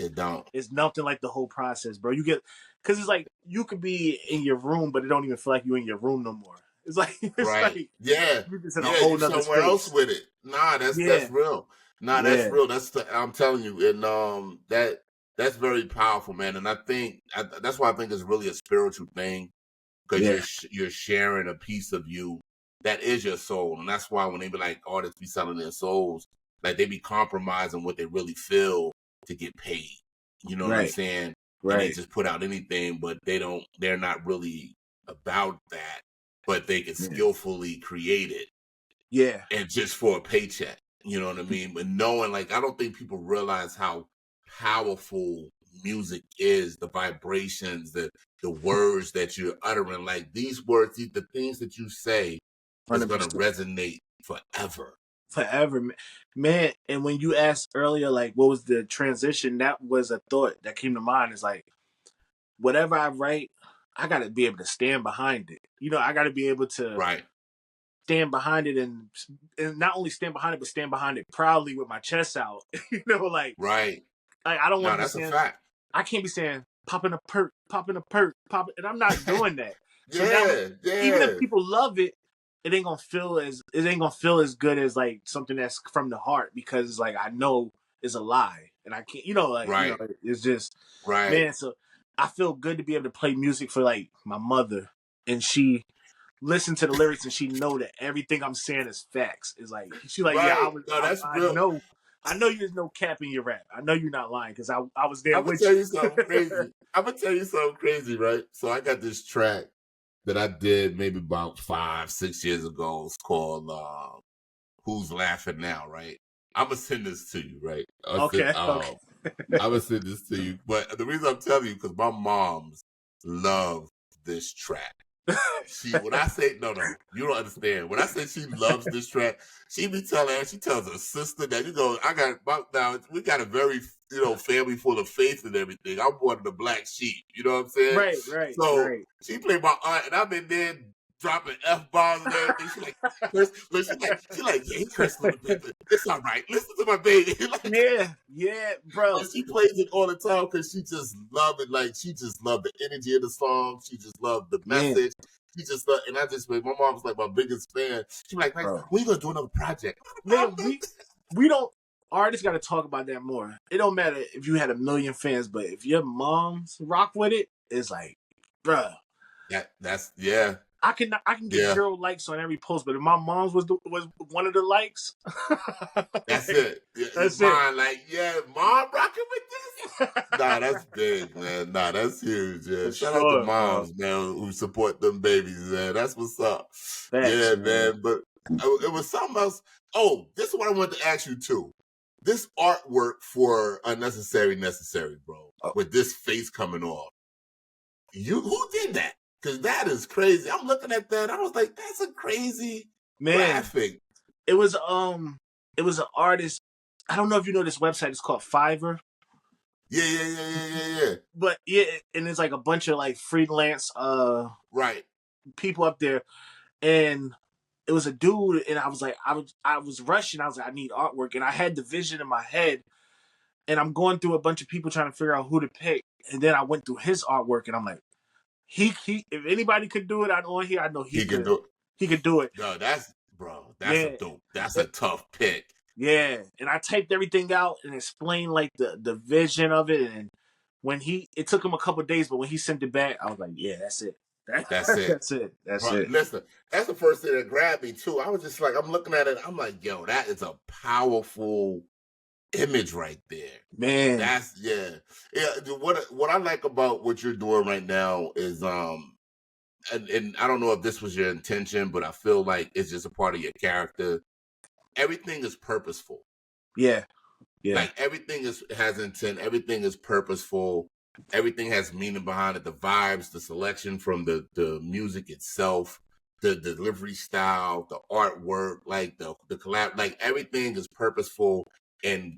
it's nothing like the whole process, bro. You get because it's like you could be in your room, but it don't even feel like you in your room no more. It's like like you're just in a whole nother somewhere space. else with it. Nah, that's real. Nah, that's real. I'm telling you, and that's very powerful, man. And I think that's why I think it's really a spiritual thing, because you're sharing a piece of you that is your soul. And that's why when they be like artists be selling their souls, like they be compromising what they really feel to get paid. You know what I'm saying? Right. And they just put out anything, but they're not really about that, but they can skillfully create it. Yeah. And just for a paycheck. You know what I mean? But knowing, like, I don't think people realize how powerful music is, the vibrations, the words that you're uttering. Like, these words, the things that you say is going to 100%. resonate forever. Forever, man. And when you asked earlier, like, what was the transition? That was a thought that came to mind. Is like, whatever I write, I got to be able to stand behind it. You know, I got to be able to Right. stand behind it, and not only stand behind it, but stand behind it proudly with my chest out. You know, like, Right. I don't want No, to be that's a saying, fact. I can't be saying popping a perk, and I'm not doing that. So Yeah, now, yeah. even if people love it, it ain't gonna feel as good as like something that's from the heart, because it's like I know it's a lie, and I can't, Right. it's just, Right. man. So I feel good to be able to play music for like my mother, and she listen to the lyrics and she know that everything I'm saying is facts. It's like she like, yeah, Right. No, that's I real. know. I know there's no cap in your rap. I know you're not lying because I was there I'm gonna with tell you. you something crazy. Right? So I got this track that I did maybe about 5-6 years ago. It's called "Who's Laughing Now?" Right? I'm gonna send this to you. Right? Okay. I'm gonna send this to you. But the reason I'm telling you, because my moms love this track. When I say no, you don't understand. When I say she loves this track, she tells her sister that we got a very family full of faith and everything. I'm one of the black sheep. You know what I'm saying? So Right. she played my aunt, and I'm in there dropping F-bombs and everything. She like, yeah, he cursed a little bit, but it's all right. Listen to my baby. Yeah, bro. And she plays it all the time because she just loved it. Like, she just loved the energy of the song. She just loved the message. She just loved, and my mom was like my biggest fan. She was like, Bro. when you gonna do another project? Man, we don't. Artists got to talk about that more. It don't matter if you had 1 million fans, but if your moms rock with it, it's like, bruh. That's I can get 0 likes on every post, but if my mom's was one of the likes, that's it. That's mine. Like, yeah, mom rocking with this. Nah, that's big, man. Nah, that's huge. Yeah, shout out to moms, man, who support them babies, man. That's what's up. Thanks, yeah, man. But it was something else. Oh, this is what I wanted to ask you too. This artwork for Unnecessary Necessary, bro, with this face coming off. Who did that? Because that is crazy. I'm looking at that. I was like, that's a crazy graphic. It was an artist. I don't know if you know this website. It's called Fiverr. Yeah. But yeah, and it's like a bunch of like freelance right people up there, and it was a dude, and I was like, I was rushing. I was like, I need artwork, and I had the vision in my head, and I'm going through a bunch of people trying to figure out who to pick, and then I went through his artwork, and I'm like, he if anybody could do it on here, I know he could do it. He could do it. No, that's a dope. That's a tough pick. Yeah, and I typed everything out and explained like the vision of it, and when it took him a couple of days, but when he sent it back, I was like, yeah, that's it. That's it. That's it. Listen, that's the first thing that grabbed me too. I was just like, I'm looking at it. I'm like, yo, that is a powerful image right there, man. That's yeah. What I like about what you're doing right now is and I don't know if this was your intention, but I feel like it's just a part of your character. Everything is purposeful. Yeah. Like, everything has intent. Everything is purposeful. Everything has meaning behind it. The vibes, the selection from the music itself, the delivery style, the artwork, like the collab, like everything is purposeful and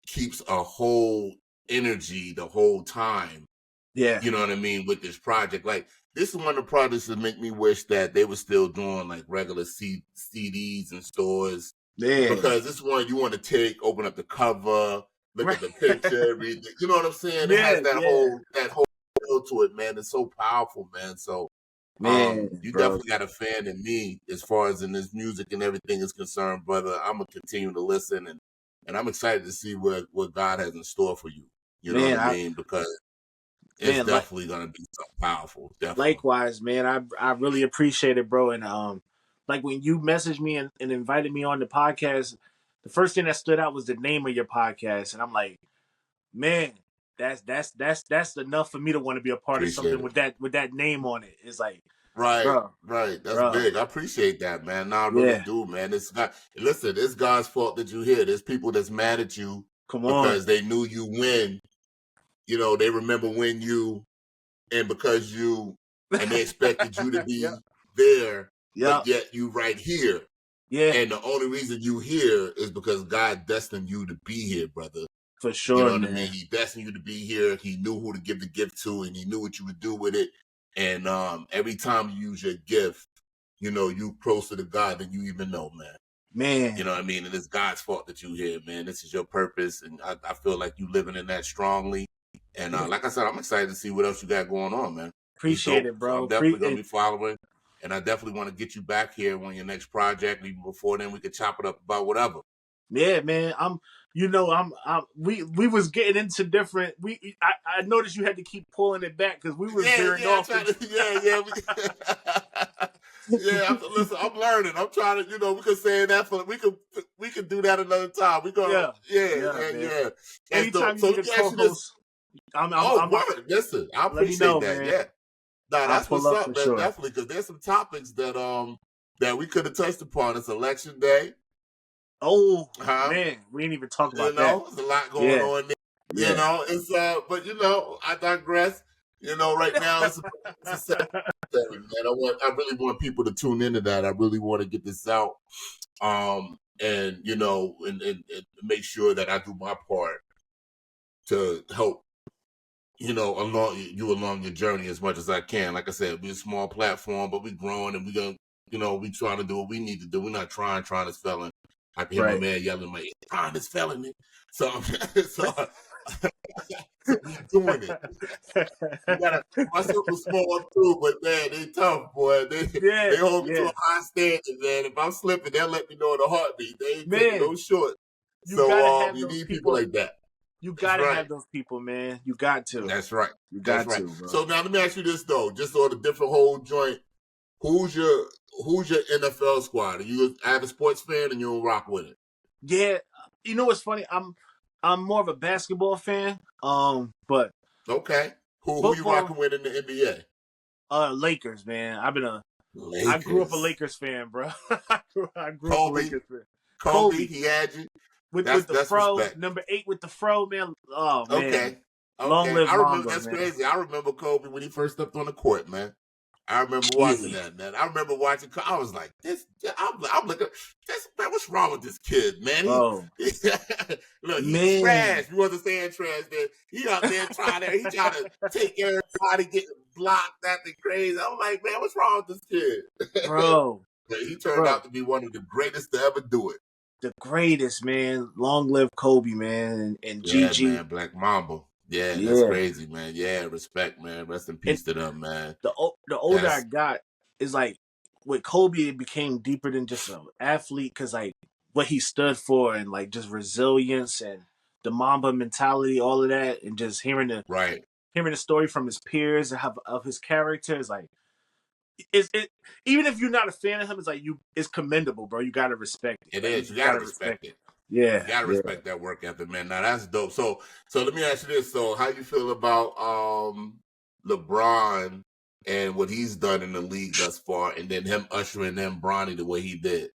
keeps a whole energy the whole time. Yeah. You know what I mean? With this project. Like, this is one of the projects that make me wish that they were still doing like regular CDs in stores. Yeah. Because this one you want to open up the cover, look at the picture, read you know what I'm saying? Yeah, it has that whole feel to it, man. It's so powerful, man. So you definitely got a fan in me as far as in this music and everything is concerned, brother. I'm gonna continue to listen and I'm excited to see what God has in store for you. You know what I mean? Because it's definitely gonna be so powerful. Definitely. Likewise, man. I really appreciate it, bro. And like when you messaged me and invited me on the podcast, the first thing that stood out was the name of your podcast, and I'm like, man, that's enough for me to want to be a part of something with that name on it. It's like, Right, bro, right. That's bro. big. I appreciate that, man. No, I really Yeah, do, man. Listen, it's God's fault that you're here. There's people that's mad at you come on. because they knew you win. They remember when you and because you and they expected you to Yep, be there, yep, but yet you right here. yeah, And the only reason you here is because God destined you to be here, brother. for You sure, know what I man. mean? He destined you to be here. He knew who to give the gift to, and he knew what you would do with it. And every time you use your gift, you closer to God than you even know, man. You Man, know what I mean? And it's God's fault that you here, man. This is your purpose, and I feel like you living in that strongly. And yeah, like I said, I'm excited to see what else you got going on, man. It's appreciate dope. it, So bro. I'm definitely gonna be following, and I definitely want to get you back here on your next project. Even before then, we could chop it up about whatever. Yeah, man. We was getting into different. I noticed you had to keep pulling it back because we was veering Yeah. I'm off. trying to, yeah. Listen, I'm learning. I'm trying to, we could say that we could do that another time. We go, Yeah, man. yeah. And Anytime you so need let a me ask you this. co-host, I'm, I'm, Oh, I'm. word. Listen, I Let me appreciate know, that. man. Yeah. Nah, I'll that's pull what's up for up, man. sure. Definitely, because there's some topics that we could have touched upon. It's election day, Oh huh? man, we didn't even talk about that. There's a lot going Yeah, on there. yeah. It's but I digress. Right now it's a cemetery, man. I really want people to tune into that. I really want to get this out. And make sure that I do my part to help along your journey as much as I can. Like I said, we're a small platform, but we're growing and we're gonna, we trying to do what we need to do. We're not trying to spelling. I can hear my Right. man yelling, "My trying is spelling it." So, so, so we doing it. You gotta. My circle's small too, but man, they tough, boy. They hold me to yeah. a high standard, man. If I'm slipping, they'll let me know in a heartbeat. They ain't taking Man, no short. you gotta So have you those need people people. like that. You That's gotta right. have those people, man. You got to. That's right. You That's got right. to, bro. So now let me ask you this though, just on a different whole joint. Who's your NFL squad? Are you an avid sports fan and you don't rock with it? Yeah, you know what's funny? I'm more of a basketball fan. But Okay. Who you football, rocking with in the NBA? Lakers, man. I grew up a Lakers. Lakers fan, bro. I grew up a Kobe. Lakers fan. Kobe, he had you. With the That's fro, respect. number 8 with the fro, man. Oh man, Okay. long Okay. live I remember Mamba, that's man. crazy. I remember Kobe when he first stepped on the court, man. I remember watching Yeah, that, man. I remember watching. I was like, "This." I'm looking. This man, what's wrong with this kid, man? bro, Look, he man, trash. We wasn't saying trash, man. He out there he trying to take everybody getting blocked, acting crazy. I'm like, man, what's wrong with this kid? bro, But he turned bro. out to be one of the greatest to ever do it. The greatest, man. Long live Kobe, man, and Yeah, GG. man, Black Mamba. Yeah, that's Yeah, crazy, man. Yeah, respect, man. Rest in and peace to them, man. the older I That's got, is like with Kobe, it became deeper than just an athlete because like what he stood for and like just resilience and the Mamba mentality, all of that, and just right. hearing the story from his peers and of his character is like it. Even if you're not a fan of him, it's commendable, bro. You gotta respect it. It Like you is. You just gotta gotta respect respect it. it. You Yeah, gotta yeah. respect that work ethic, man. Now that's dope. So let me ask you this. So how you feel about LeBron and what he's done in the league thus far, and then him ushering in Bronny the way he did?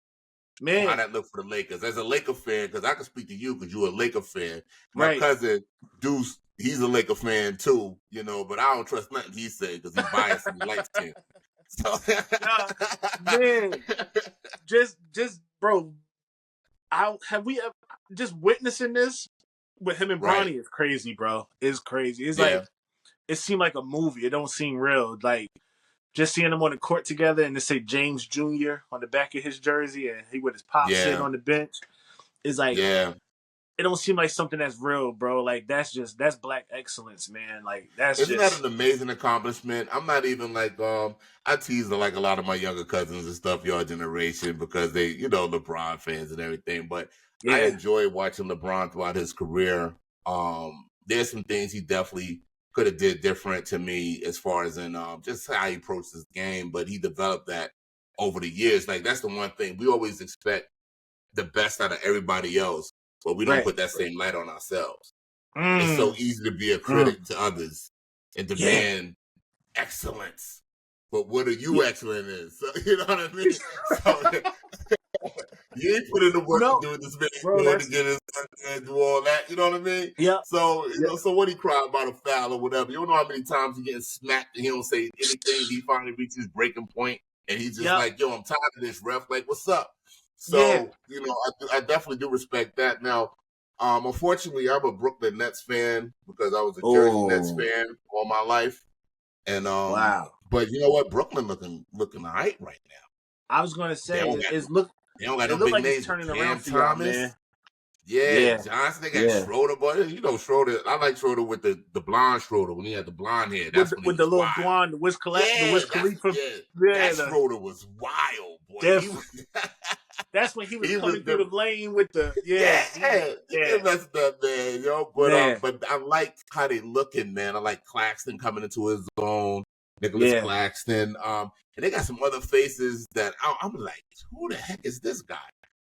How Man, that look for the Lakers? As a Laker fan, because I can speak to you because you're a Laker fan. My right. cousin Deuce, he's a Laker fan too, but I don't trust nothing he say because he's biased and he likes him. So Nah, man, just bro. Have we ever just witnessing this with him and right. Bronny is crazy, bro. It's crazy. It's Yeah. like it seemed like a movie. It don't seem real. Like just seeing them on the court together and to say James Jr. on the back of his jersey and he with his pop sitting Yeah. on the bench is like Yeah. it don't seem like something that's real, bro. Like that's black excellence, man. Like that's Isn't that just an amazing accomplishment? I'm not even like I tease like a lot of my younger cousins and stuff, your generation, because they, LeBron fans and everything. But I yeah, enjoy watching LeBron throughout his career. There's some things he definitely could have did different to me as far as in just how he approached his game, but he developed that over the years. Like that's the one thing we always expect the best out of everybody else, but we don't right. put that same light on ourselves. It's so Mm, easy to be a mm, critic to others and yeah, demand excellence. but what are you excellent in? So you know what I mean? So you ain't put in the work to do this man doing to get his and do all that. You know what I mean? Yeah. So so what he cry about a foul or whatever. You don't know how many times he getting smacked and he don't say anything. He finally reaches breaking point and he's just like, yo, I'm tired of this, ref. Like, what's up? So you know, I definitely do respect that. Now, unfortunately, I'm a Brooklyn Nets fan because I was a Jersey Nets fan all my life. And but you know what? Brooklyn looking all right right now. I was going to say, they don't got no big names. Turning Cam around for Thomas, man. Yeah, Johnson. They got Schroeder, but you know Schroeder. I like Schroeder with the blonde Schroeder when he had the blonde hair. That's with the little wild. blonde, the Wiz Khalifa. That Schroeder was wild, boy. That's when he was coming through the lane with the he messed up, man, yo. But I like how they looking, man. I like Claxton coming into his own. Nicholas Claxton. And they got some other faces that I'm like, who the heck is this guy?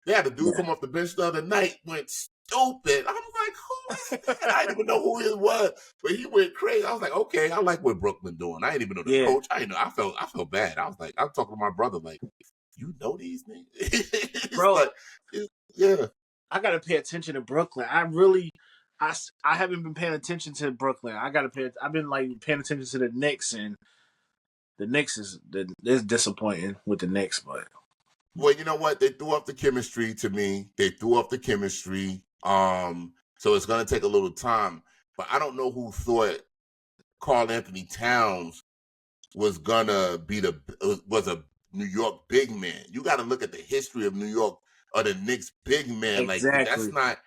They had a dude come off the bench the other night, went stupid. I was like, who is that? I didn't even know who he was, but he went crazy. I was like, okay, I like what Brooklyn doing. I didn't even know the coach. I didn't know. I felt bad. I was like, I'm talking to my brother, like, you know these niggas, bro. Like, I gotta pay attention to Brooklyn. I haven't been paying attention to Brooklyn. I've been like paying attention to the Knicks, and the Knicks is disappointing with the Knicks, but. Well, you know what? They threw off the chemistry to me. So it's going to take a little time. But I don't know who thought Karl Anthony Towns was going to was a New York big man. You got to look at the history of New York or the Knicks big man. Exactly. Like,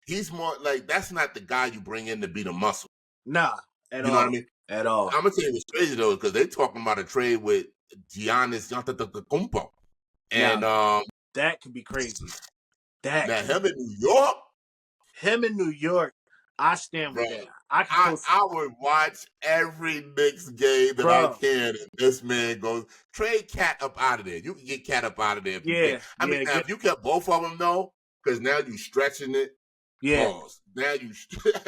he's more like, that's not the guy you bring in to be the muscle. Nah, at all. You know what I mean? At all. I'm going to tell you what's crazy, though, because they're talking about a trade with Giannis Antetokounmpo. And that could be crazy. Him in New York, I stand with that. I would watch every Knicks game that I can, and this man goes, trade Cat up out of there. You can get Cat up out of there. If you kept both of them, though, because now you stretching it. Yeah. Pause. Now you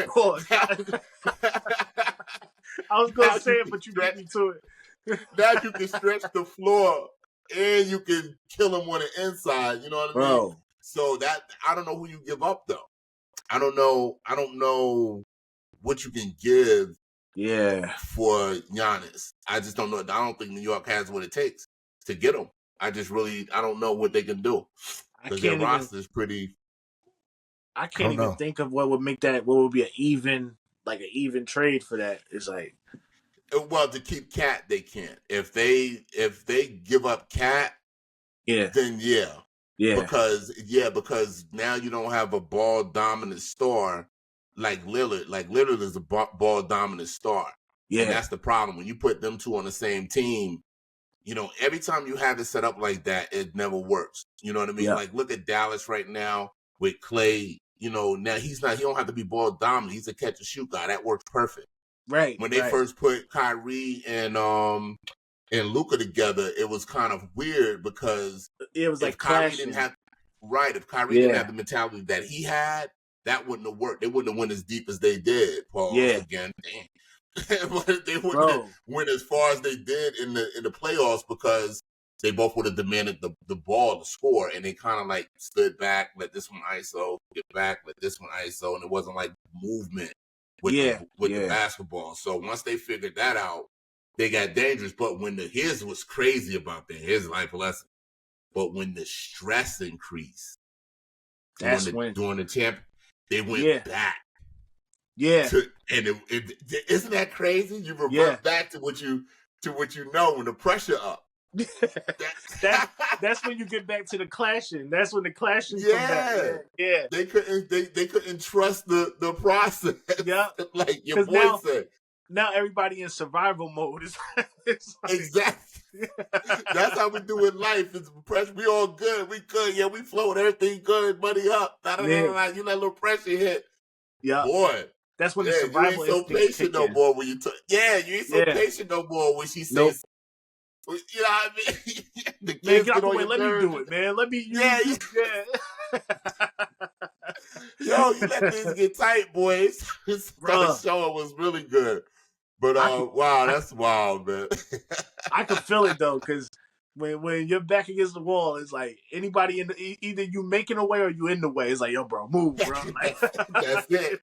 Pause. I was going to say it, but you beat me to it. Now you can stretch the floor. And you can kill him on the inside, you know what I mean? So that I don't know who you give up though. I don't know what you can give for Giannis. I just don't know. I don't think New York has what it takes to get him. I don't know what they can do. Because their roster is pretty. I can't even think of what would be an even trade for that. It's like, well, to keep Cat, they can't. If they give up Cat, then because now you don't have a ball dominant star like Lillard. Like Lillard is a ball dominant star. Yeah, and that's the problem when you put them two on the same team. You know, every time you have it set up like that, it never works. You know what I mean? Like look at Dallas right now with Clay. You know, now he don't have to be ball dominant. He's a catch and shoot guy. That works perfect. Right. When they first put Kyrie and Luka together, it was kind of weird because it was like Kyrie didn't have didn't have the mentality that he had, that wouldn't have worked. They wouldn't have went as deep as they did. Again, but they wouldn't went as far as they did in the playoffs because they both would have demanded the ball to score, and they kind of like stood back, let this one ISO, get back, let this one ISO, and it wasn't like movement. With the basketball. So once they figured that out, they got dangerous. But here's what's crazy about that. Here's a life lesson. But when the stress increased, during the champ, they went back. Yeah. Isn't that crazy? You revert back to what you know when the pressure up. That's when you get back to the clashing. That's when the clashing come back. Yeah. They couldn't trust the process. Yeah. Like your boy said. Now everybody in survival mode. It's like, exactly. That's how we do in life. It's pressure. We all good. We good. Yeah, we float. Everything good. Money up. You let a little pressure hit. Yeah. Boy. That's when the survival you ain't so patient no more when you you ain't so patient no more when she says. You know what I mean? The kids get away. Let me do it, man. Let me. Yo, you let things get tight, boys. The show was really good. But wow, that's wild, man. I could feel it though, because when you're back against the wall, it's like anybody either you making a way or you in the way. It's like, yo, bro, move, bro. Like, That's it.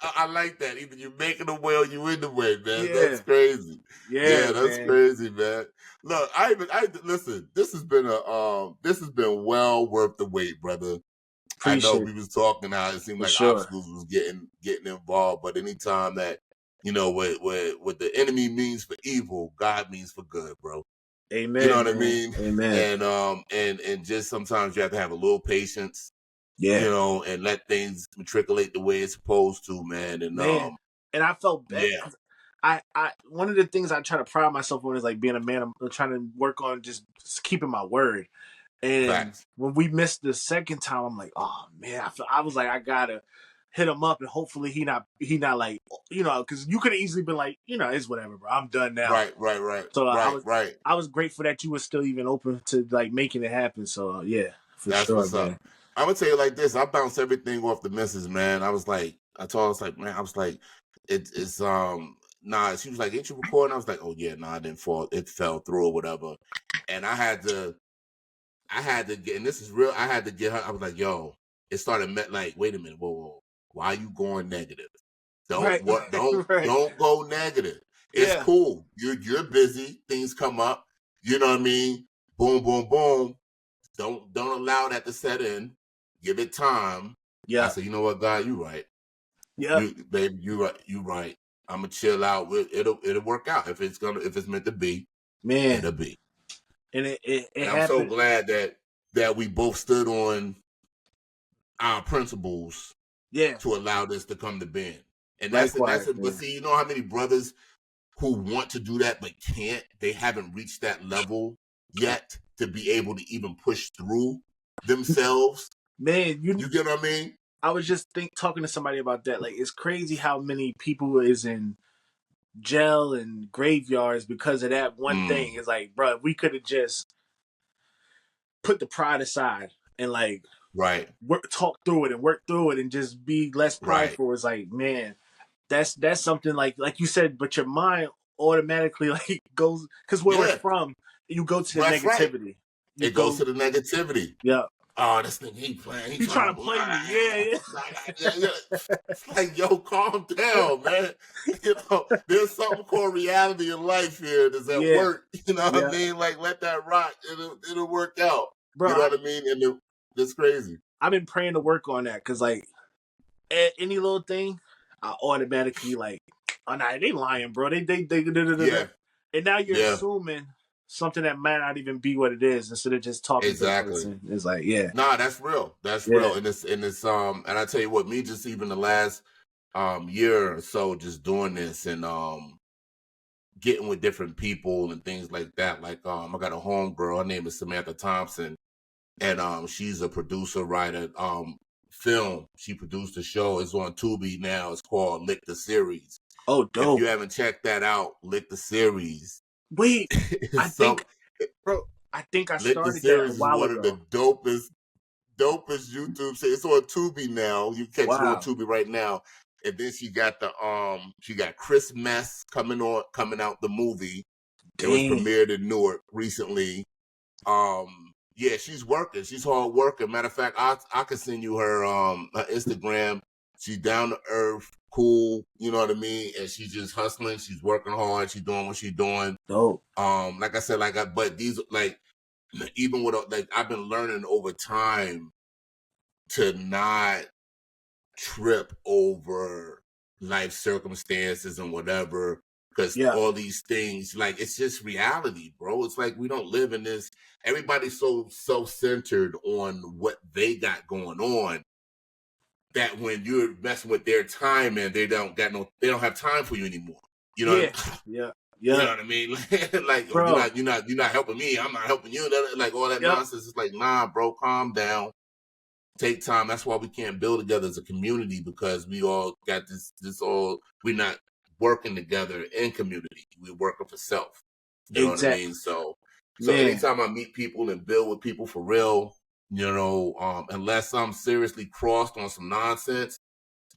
I like that. Either you making the way or you in the way, man. Yeah. That's crazy. Yeah, that's man. crazy, man. Look, I listen. This has been well worth the wait, brother. I know we was talking how it seemed like obstacles was getting involved, but anytime that what the enemy means for evil, God means for good, bro. Amen. You know what I mean? Amen. And just sometimes you have to have a little patience. Yeah. You know, and let things matriculate the way it's supposed to, man. And and I felt bad. Yeah. I one of the things I try to pride myself on is like being a man. I'm trying to work on just keeping my word. And Facts. when we missed the second time, I'm like, oh man, I was like, I gotta hit him up, and hopefully he not like, because you could have easily been like, it's whatever, bro. I'm done now. Right. So right. I was grateful that you were still even open to like making it happen. So yeah, that's sure, what's man. up. I'm gonna tell you like this. I bounced everything off the missus, man. I was like, it's nah. She was like, ain't you recording? I was like, oh yeah, nah, I didn't fall. It fell through or whatever. And I had to get, and this is real. I had to get her. I was like, yo, it started like, wait a minute, whoa. Why are you going negative? Don't go negative. It's cool. You're busy. Things come up. You know what I mean? Boom, boom, boom. Don't allow that to set in. Give it time. Yeah. I said, you know what, God, you right. Yeah. Baby, you right. I'm gonna chill out. It'll work out. If it's meant to be, man, it'll be. And I'm so glad that we both stood on our principles. Yeah. To allow this to come to being. And but see, you know how many brothers who want to do that but can't? They haven't reached that level yet to be able to even push through themselves. Man, you get what I mean? I was just talking to somebody about that. Like, it's crazy how many people is in jail and graveyards because of that one thing. It's like, bro, we could have just put the pride aside and like talk through it and work through it and just be less prideful. It's like, man, that's something like you said, but your mind automatically like goes, because where we're from, you go to the negativity. It goes to the negativity. Yeah. Oh, this thing he playing. He trying to play me. Yeah. It's like, yo, calm down, man. There's something called reality in life here that's at work. You know what I mean? Like, let that rock. It'll work out. Bro, you know what I mean? And it's crazy. I've been praying to work on that because, like, any little thing, I automatically like, oh, nah, they lying, bro. They. And now you're assuming something that might not even be what it is instead of just talking to the person. It's like, nah, that's real. That's real. And it's and I tell you what, me just even the last year or so just doing this and getting with different people and things like that. Like I got a homegirl, her name is Samantha Thompson, and she's a producer, writer, film. She produced a show. It's on Tubi now. It's called Lick the Series. Oh, dope. If you haven't checked that out, Lick the Series. Wait, I think I started that a while ago. One of the dopest YouTube. It's on Tubi now. You can catch it on Tubi right now. And then she got Chris Mess coming out the movie. Dang. It was premiered in Newark recently. Yeah, she's working. She's hard working. Matter of fact, I could send you her Instagram. She's down to earth, cool, you know what I mean? And she's just hustling. She's working hard. She's doing what she's doing. Dope. Like I said, but these, like, even with, like, I've been learning over time to not trip over life circumstances and whatever, because all these things, like, it's just reality, bro. It's like we don't live in this. Everybody's so self-centered on what they got going on that when you're messing with their time and they don't have time for you anymore. You know what I mean? Yeah. You know what I mean? Like, bro, you're not helping me. I'm not helping you. Like, all that nonsense. It's like, nah, bro, calm down. Take time. That's why we can't build together as a community, because we all got this all, we're not working together in community. We're working for self. You know what I mean? So anytime I meet people and build with people for real, you know, unless I'm seriously crossed on some nonsense,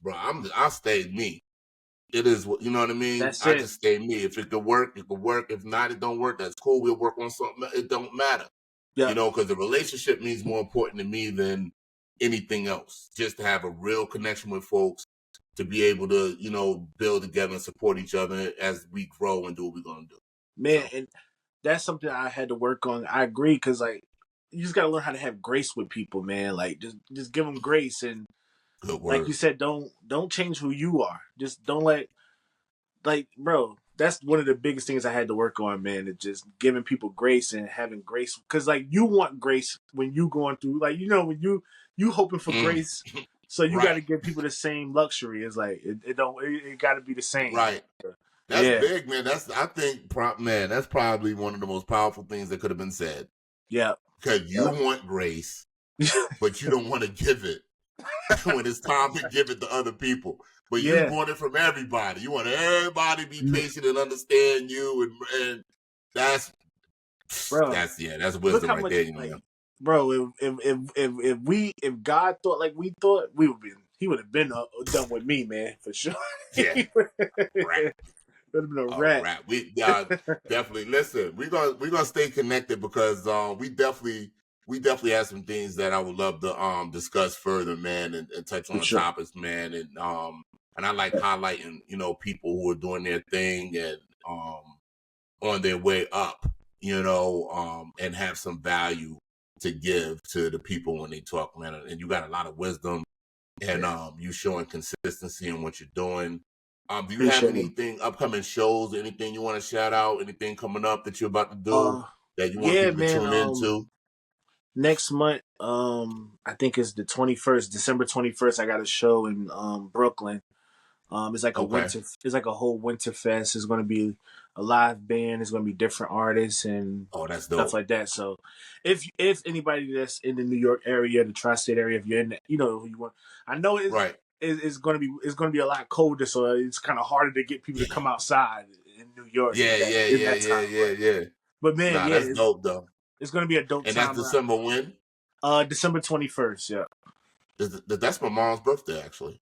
bro, I'll stay me. it is what, you know what I mean? That's I it. just stay me. If it could work, it could work. If not, it don't work. That's cool. We'll work on something. It don't matter. Yeah. You know, because the relationship means more important to me than anything else. Just to have a real connection with folks, to be able to, you know, build together and support each other as we grow and do what we're going to do. Man, and that's something I had to work on. I agree, because like you just got to learn how to have grace with people, man. Like just give them grace, and Good word. like you said, don't change who you are. Just don't let, like, bro. That's one of the biggest things I had to work on, man. Is just giving people grace and having grace, because like you want grace when you going through, like, you know, when you hoping for grace, so you got to give people the same luxury. It's like it got to be the same, right? That's big, man. I think, man, that's probably one of the most powerful things that could have been said. Yeah, because you want grace, but you don't want to give it when it's time to give it to other people. But you want it from everybody. You want everybody to be patient and understand you, and that's wisdom right there, you know. Bro, if God thought like we thought, he would have been done with me, man, for sure. Yeah, right. Would have been a rat. We definitely listen. We're gonna stay connected, because we definitely have some things that I would love to discuss further, man, and touch on the topics, man, and I like highlighting, you know, people who are doing their thing and on their way up, you know, and have some value to give to the people when they talk, man. And you got a lot of wisdom, and you showing consistency in what you're doing. Do you have anything, upcoming shows, anything you want to shout out, anything coming up that you're about to do that you want people to tune into? Next month, I think it's the 21st, December 21st, I got a show in Brooklyn. It's like it's like a whole winter fest. It's going to be a live band. It's going to be different artists and that's stuff like that. So if anybody that's in the New York area, the tri-state area, if you're in that, you know who you want. I know it's going to be a lot colder, so it's kind of harder to get people to come outside in New York. Yeah. But man, that's dope though. It's going to be a dope time. And that's December when? December 21st. Yeah. That's my mom's birthday, actually.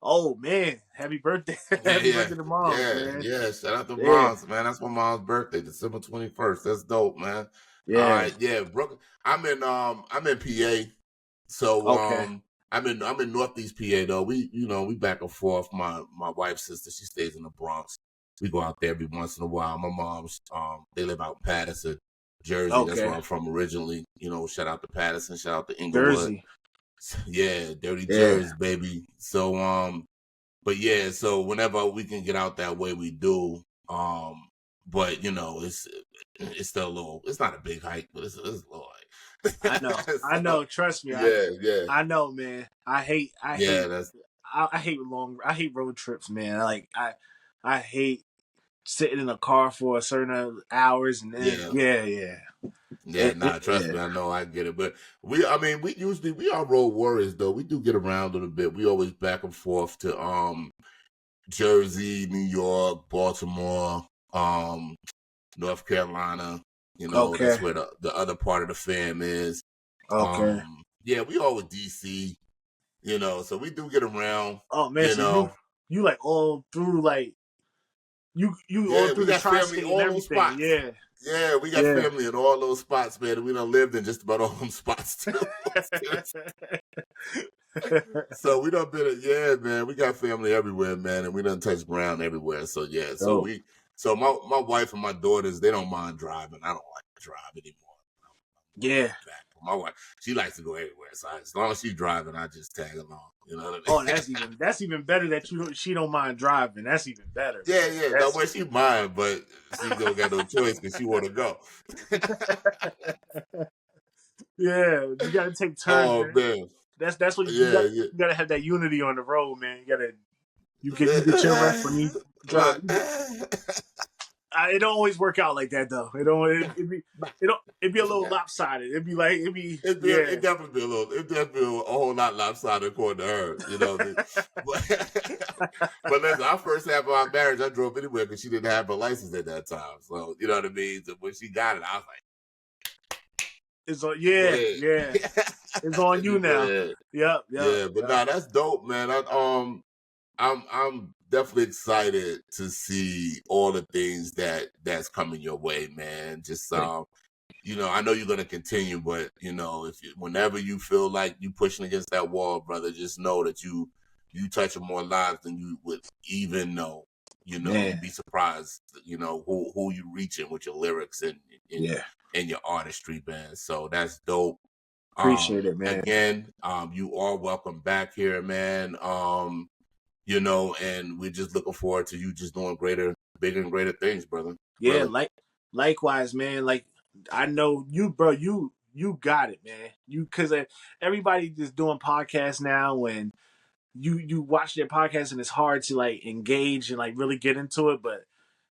Oh man, happy birthday! Happy birthday to mom. Man. Shout out to moms, man. That's my mom's birthday, December 21st. That's dope, man. Yeah. All right, Brooklyn. I'm in PA, so I'm in Northeast PA though. We back and forth. My wife's sister, she stays in the Bronx. We go out there every once in a while. My mom's they live out in Patterson, Jersey. That's where I'm from originally. You know, shout out to Patterson, shout out to Inglewood. Jersey. Yeah, dirty Jersey, baby. So but yeah, so whenever we can get out that way, we do. But you know, it's still a little. It's not a big hike, but it's a little hike. I know. Trust me. Yeah. I know, man. I hate road trips, man. Like I hate sitting in a car for a certain hours and then trust me, I know, I get it. But we are road warriors though. We do get around a little bit. We always back and forth to Jersey, New York, Baltimore, North Carolina. You know, that's where the other part of the fam is. We all with DC. You know, so we do get around. Oh man, you know, you like all through like you all through the tri-state and everything. Spots. Yeah, we got family in all those spots, man. And we done lived in just about all them spots too. So we done been man. We got family everywhere, man, and we done touched ground everywhere. So so my wife and my daughters, they don't mind driving. I don't like to drive anymore. My wife, she likes to go everywhere. So as long as she's driving, I just tag along. You know what I mean? Oh, that's even better that she don't mind driving. That's even better. Yeah. No, well, she mind, but she don't got no choice because she want to go. You got to take turns. Oh man, that's what you got to have that unity on the road, man. You get your rest when you drive. It don't always work out like that though. It'd be a little lopsided. It'd definitely be a whole lot lopsided according to her, you know. But listen, our first half of our marriage, I drove anywhere because she didn't have her license at that time. So you know what I mean. So when she got it, I was like, "It's on, it's on you now." Yep. But nah, that's dope, man. I'm definitely excited to see all the things that's coming your way, man. Just you know, I know you're gonna continue, but you know, whenever you feel like you pushing against that wall, brother, just know that you touching more lives than you would even know. You know, Man. you'd be surprised, you know, who you reaching with your lyrics and your artistry, man. So that's dope. Appreciate it, man. Again, you are welcome back here, man. You know, and we're just looking forward to you just doing bigger and greater things, brother. Yeah, Really. likewise, man. Like I know you, bro. You got it, man. Because everybody just doing podcasts now, and you watch their podcast, and it's hard to like engage and like really get into it. But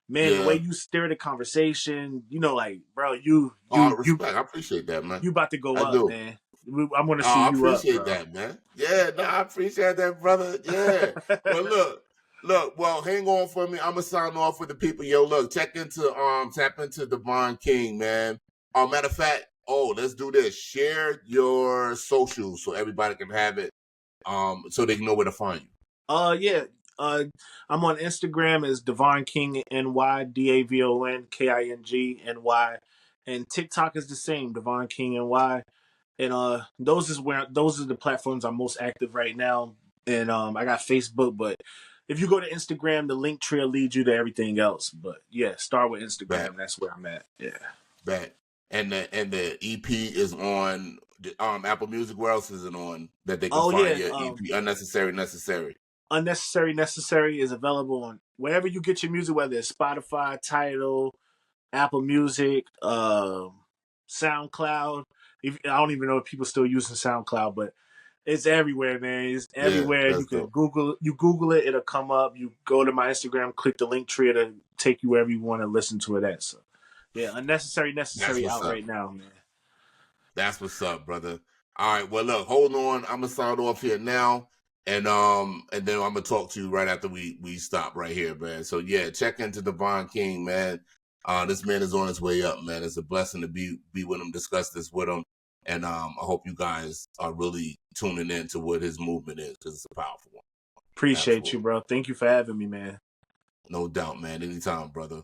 man, the way you steer the conversation, you know, like bro, you respect. I appreciate that, man. you about to go I up, do. man. I'm gonna see I you up, appreciate bro. that, man. Yeah, no, I appreciate that, brother. Yeah. Well, look. Well, hang on for me. I'm gonna sign off with the people. Yo, look, tap into Davon King, man. Matter of fact, let's do this. Share your socials so everybody can have it. So they can know where to find you. Yeah. I'm on Instagram as Davon King NY, Davon King NY, and TikTok is the same, Davon King NY. And those are the platforms I'm most active right now. And I got Facebook, but if you go to Instagram, the link tree will lead you to everything else. But yeah, start with Instagram. Bet. That's where I'm at. Yeah. Bet. And the EP is on Apple Music. Where else is it on that they can find your EP? Necessary. Necessary is available on wherever you get your music, whether it's Spotify, Tidal, Apple Music, SoundCloud. I don't even know if people still using SoundCloud, but it's everywhere, man. It's everywhere. Yeah, you can Google it, it'll come up. You go to my Instagram, click the link tree, it'll take you wherever you want to listen to it at. So yeah, Unnecessary out right now, man. That's what's up, brother. All right, well look, hold on. I'm gonna sign off here now. And then I'm gonna talk to you right after we stop right here, man. So yeah, check into Davon King, man. This man is on his way up, man. It's a blessing to be with him, discuss this with him, and I hope you guys are really tuning in to what his movement is because it's a powerful one. Appreciate you, bro. Thank you for having me, man. No doubt, man. Anytime, brother.